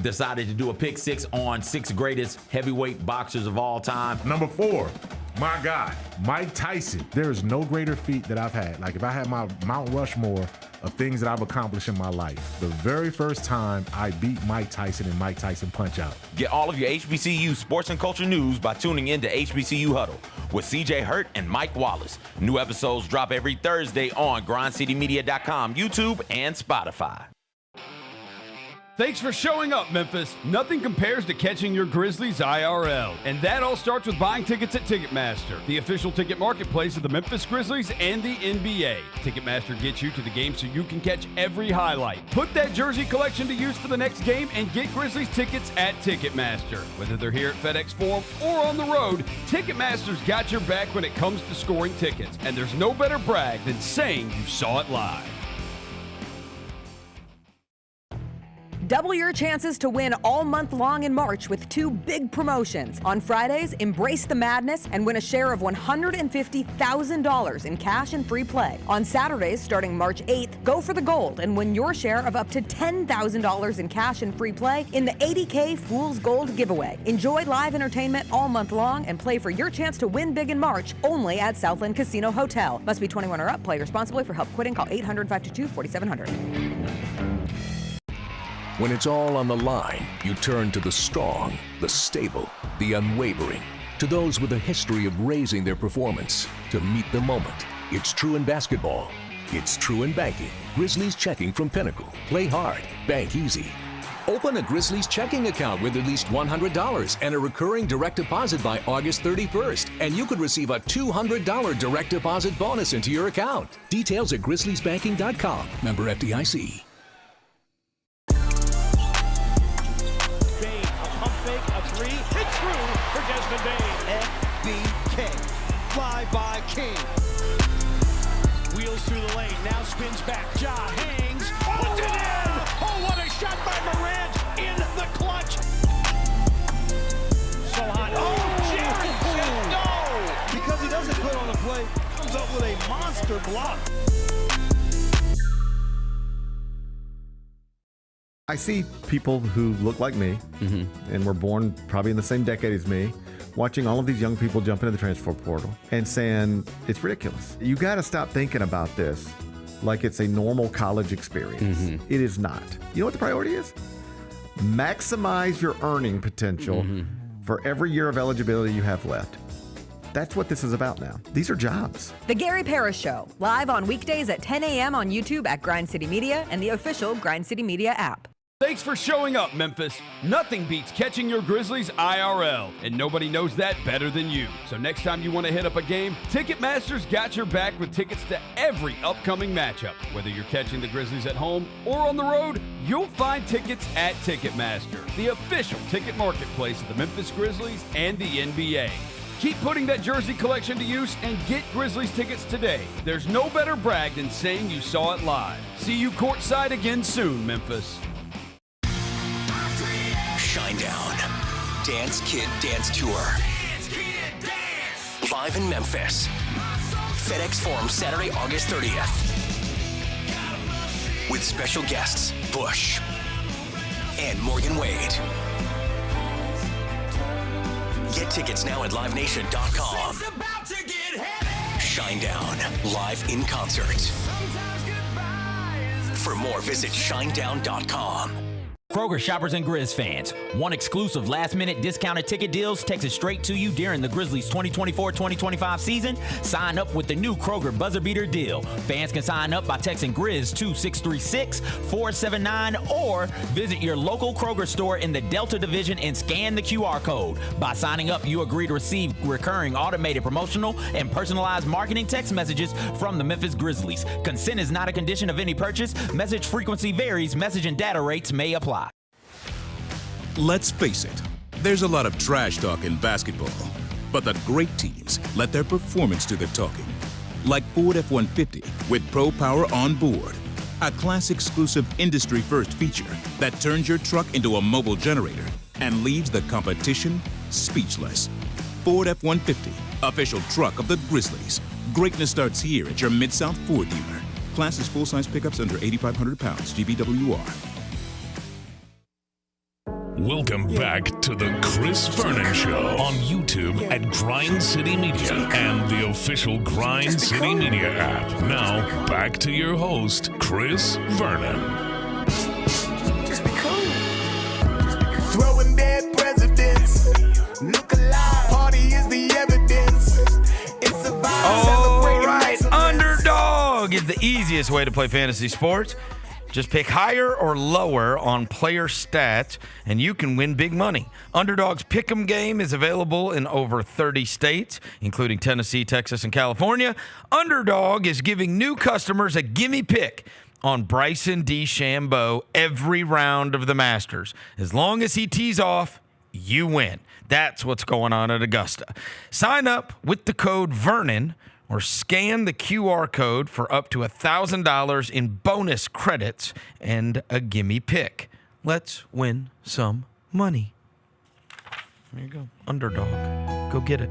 decided to do a pick 6 on 6 greatest heavyweight boxers of all time. Number 4, my guy, Mike Tyson. There is no greater feat that I've had. Like, if I had my Mount Rushmore of things that I've accomplished in my life, the very first time I beat Mike Tyson in Mike Tyson Punch-Out. Get all of your HBCU sports and culture news by tuning in to HBCU Huddle with CJ Hurt and Mike Wallace. New episodes drop every Thursday on grindcitymedia.com, YouTube, and Spotify. Thanks for showing up, Memphis. Nothing compares to catching your Grizzlies IRL. And that all starts with buying tickets at Ticketmaster, the official ticket marketplace of the Memphis Grizzlies and the NBA. Ticketmaster gets you to the game so you can catch every highlight. Put that jersey collection to use for the next game and get Grizzlies tickets at Ticketmaster. Whether they're here at FedEx Forum or on the road, Ticketmaster's got your back when it comes to scoring tickets. And there's no better brag than saying you saw it live. Double your chances to win all month long in March with 2 big promotions. On Fridays, embrace the madness and win a share of $150,000 in cash and free play. On Saturdays, starting March 8th, go for the gold and win your share of up to $10,000 in cash and free play in the 80K Fool's Gold giveaway. Enjoy live entertainment all month long and play for your chance to win big in March only at Southland Casino Hotel. Must be 21 or up. Play responsibly. For help quitting, call 800-522-4700. When it's all on the line, you turn to the strong, the stable, the unwavering. To those with a history of raising their performance, to meet the moment. It's true in basketball. It's true in banking. Grizzlies checking from Pinnacle. Play hard, bank easy. Open a Grizzlies checking account with at least $100 and a recurring direct deposit by August 31st, and you could receive a $200 direct deposit bonus into your account. Details at grizzliesbanking.com. Member FDIC. Bain, a pump fake, a three. It's through for Desmond Bain. FBK. Fly by King. Wheels through the lane, now spins back. Ja hangs, puts it in! Oh, what a shot by Morant in the clutch! So hot. Oh, Jared said no! Because he doesn't put on the play, comes up with a monster block. I see people who look like me and were born probably in the same decade as me, watching all of these young people jump into the transfer portal and saying, it's ridiculous. You got to stop thinking about this like it's a normal college experience. It is not. You know what the priority is? Maximize your earning potential for every year of eligibility you have left. That's what this is about now. These are jobs. The Gary Parrish Show, live on weekdays at 10 a.m. on YouTube at Grind City Media and the official Grind City Media app. Thanks for showing up, Memphis. Nothing beats catching your Grizzlies IRL, and nobody knows that better than you. So next time you want to hit up a game, Ticketmaster's got your back with tickets to every upcoming matchup. Whether you're catching the Grizzlies at home or on the road, you'll find tickets at Ticketmaster, the official ticket marketplace of the Memphis Grizzlies and the NBA. Keep putting that jersey collection to use and get Grizzlies tickets today. There's no better brag than saying you saw it live. See you courtside again soon, Memphis. Shinedown. Dance Kid Dance Tour. Live in Memphis. FedEx Forum Saturday, August 30th. With special guests, Bush and Morgan Wade. Get tickets now at livenation.com. Shinedown, live in concert. For more, visit shinedown.com. Kroger shoppers and Grizz fans, want exclusive last-minute discounted ticket deals texted straight to you during the Grizzlies 2024-2025 season? Sign up with the new Kroger Buzzer Beater deal. Fans can sign up by texting Grizz to 636-479 or visit your local Kroger store in the Delta Division and scan the QR code. By signing up, you agree to receive recurring automated promotional and personalized marketing text messages from the Memphis Grizzlies. Consent is not a condition of any purchase. Message frequency varies. Message and data rates may apply. Let's face it, there's a lot of trash talk in basketball, but the great teams let their performance do the talking. Like Ford F-150 with Pro Power on board, a class-exclusive industry-first feature that turns your truck into a mobile generator and leaves the competition speechless. Ford F-150, official truck of the Grizzlies. Greatness starts here at your Mid-South Ford dealer. Class is full-size pickups under 8,500 pounds, GVWR. Welcome back to the Chris Vernon Show on YouTube at Grind City Media and the official Grind City Media app. Now, back to your host, Chris Vernon. Just be cool. Throwing dead presidents. Look alive. Party is the evidence. It's a vibe. All right, Underdog is the easiest way to play fantasy sports. Just pick higher or lower on player stats, and you can win big money. Underdog's Pick'em game is available in over 30 states, including Tennessee, Texas, and California. Underdog is giving new customers a gimme pick on Bryson DeChambeau every round of the Masters. As long as he tees off, you win. That's what's going on at Augusta. Sign up with the code VERNON or scan the QR code for up to $1,000 in bonus credits and a gimme pick. Let's win some money. There you go. Underdog. Go get it.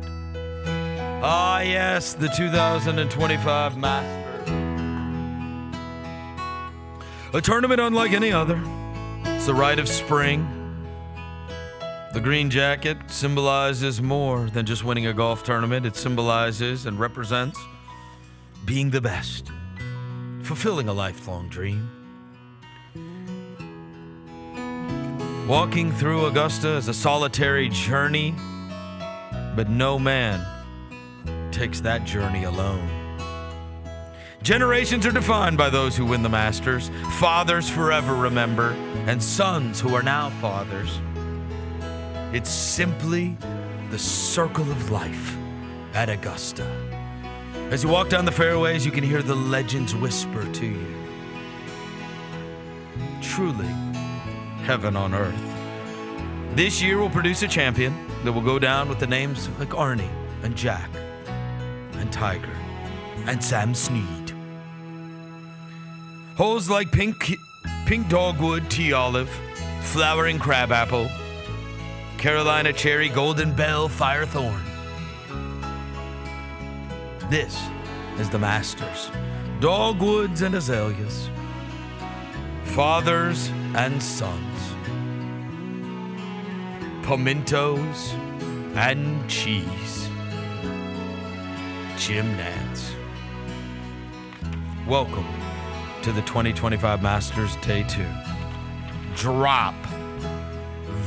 Ah, yes, the 2025 Masters. A tournament unlike any other. It's the rite of spring. The green jacket symbolizes more than just winning a golf tournament. It symbolizes and represents being the best, fulfilling a lifelong dream. Walking through Augusta is a solitary journey, but no man takes that journey alone. Generations are defined by those who win the Masters. Fathers forever remember, and sons who are now fathers. It's simply the circle of life at Augusta. As you walk down the fairways, you can hear the legends whisper to you. Truly, heaven on earth. This year will produce a champion that will go down with the names like Arnie and Jack and Tiger and Sam Snead. Holes like pink dogwood, tea olive, flowering crabapple, Carolina cherry, golden bell, firethorn. This is the Masters. Dogwoods and azaleas. Fathers and sons. Pimentos and cheese. Jim Nantz. Welcome to the 2025 Masters Day 2. Drop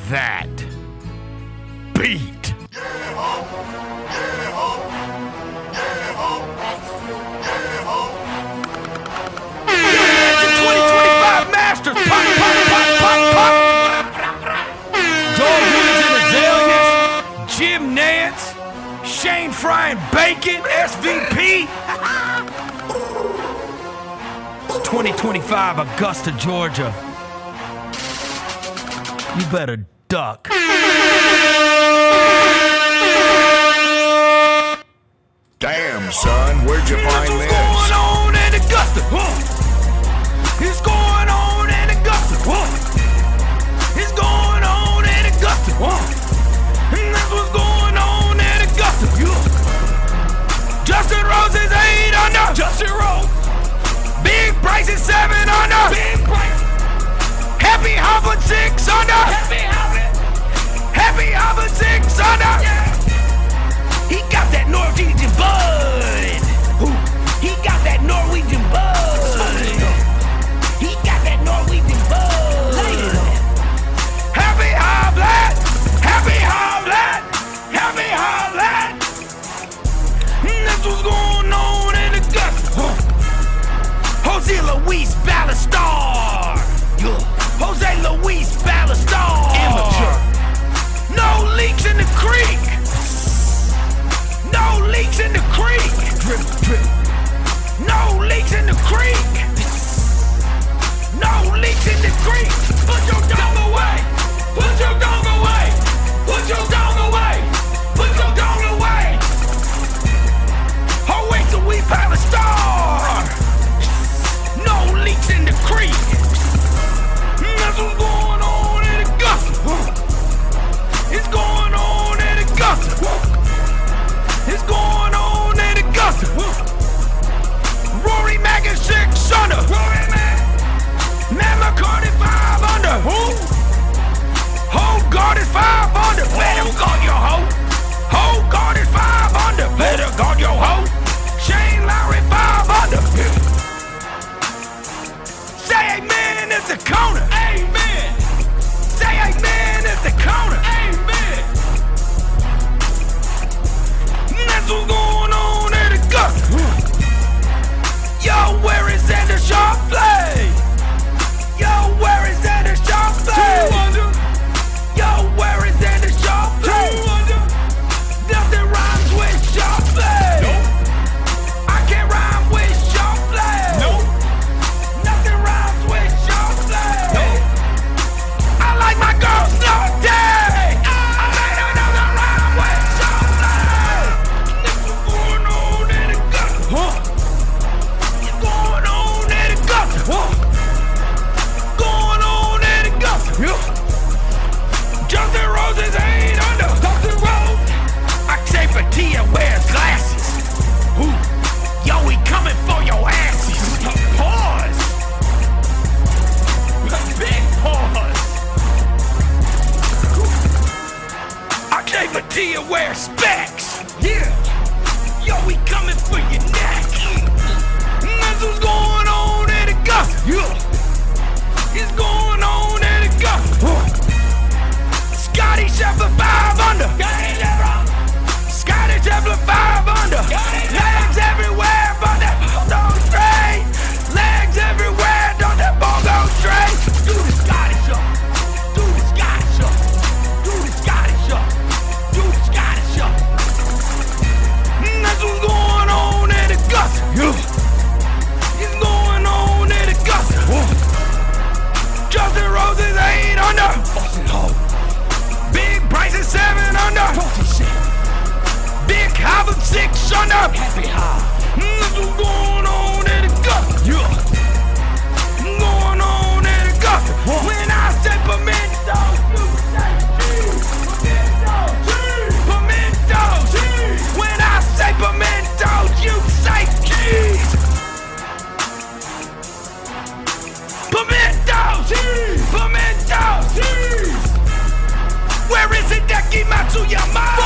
that beat. It's the 2025 Masters. Pop, pop, pop, pop, pop. Dogwoods and azaleas. Jim Nantz. Shane Frying Bacon. SVP. It's 2025 Augusta, Georgia. You better duck. Damn, son, where'd you find this? What's going on in Augusta? It's going on in Augusta. It's going on in Augusta. And that's what's going on in Augusta. Justin Rose is 8 under. Justin Rose. Big Bryce is 7 under. Big Bryce. Happy Hoffman 6 under. Happy Hoffman. Happy Hoffman 6 under. Yeah. He got that Norwegian bud. He got that Norwegian bud. He got that Norwegian bud. Happy Hoffman. Happy Hoffman. Happy Hoffman. That's what's going on in Augusta. Jose Luis Ballestar. Jose Luis Ballestar. Amateur. No leaks in the creek. No leaks in the creek. Drip, drip. No leaks in the creek. No leaks in the creek. Put your dog away. Put your dog away. Put your dog away. Put your dog away. Oh, wait till we pile a star. No leaks in the creek. That's what's going on in Augusta. It's going on in Augusta. It's going on in Augusta. Rory Mack is 6 under. Rory Mack. Matt McCarty 5 under. Hogarth is 5 under. Better guard your hoe. Hogarth is 5 under. Better guard your hoe. Shane Lowry 5 under. Say amen at the corner. Amen. Say amen at the corner. Amen. That's what's going on in Augusta. Yo, where is Xander Schauffele? Yo, where is Xander Schauffele? 2 under. Yo, where is Xander Schauffele? 2 under. Nothing rhymes with Schauffele. Nope. I can't rhyme with Schauffele. Nope. Nothing rhymes with Schauffele. Nope. I like my girls naughty. I made another rhyme with Schauffele. What's going on in Augusta? What's going on in Augusta? Going on in Augusta? Justin Rose is 8 under. Justin Rose. Akshay Patia wears glasses. Yo, he coming for your asses. Pause. Big pause. Akshay Patia wears specs. Yeah. Yo, he coming for your neck. That's what's going on in Augusta. It's going on in Augusta. Scotty Scheffler 5 under. Scotty Scheffler 5 under. Legs everywhere, but that no straight. 6 on up. Happy high. What's going on at Augusta? Yeah. Going on at Augusta. When I say pimento, you say cheese. Pimento, cheese. When I say pimento, you say cheese. Pimento, cheese. Pimento, cheese. Where is it that Matsuya?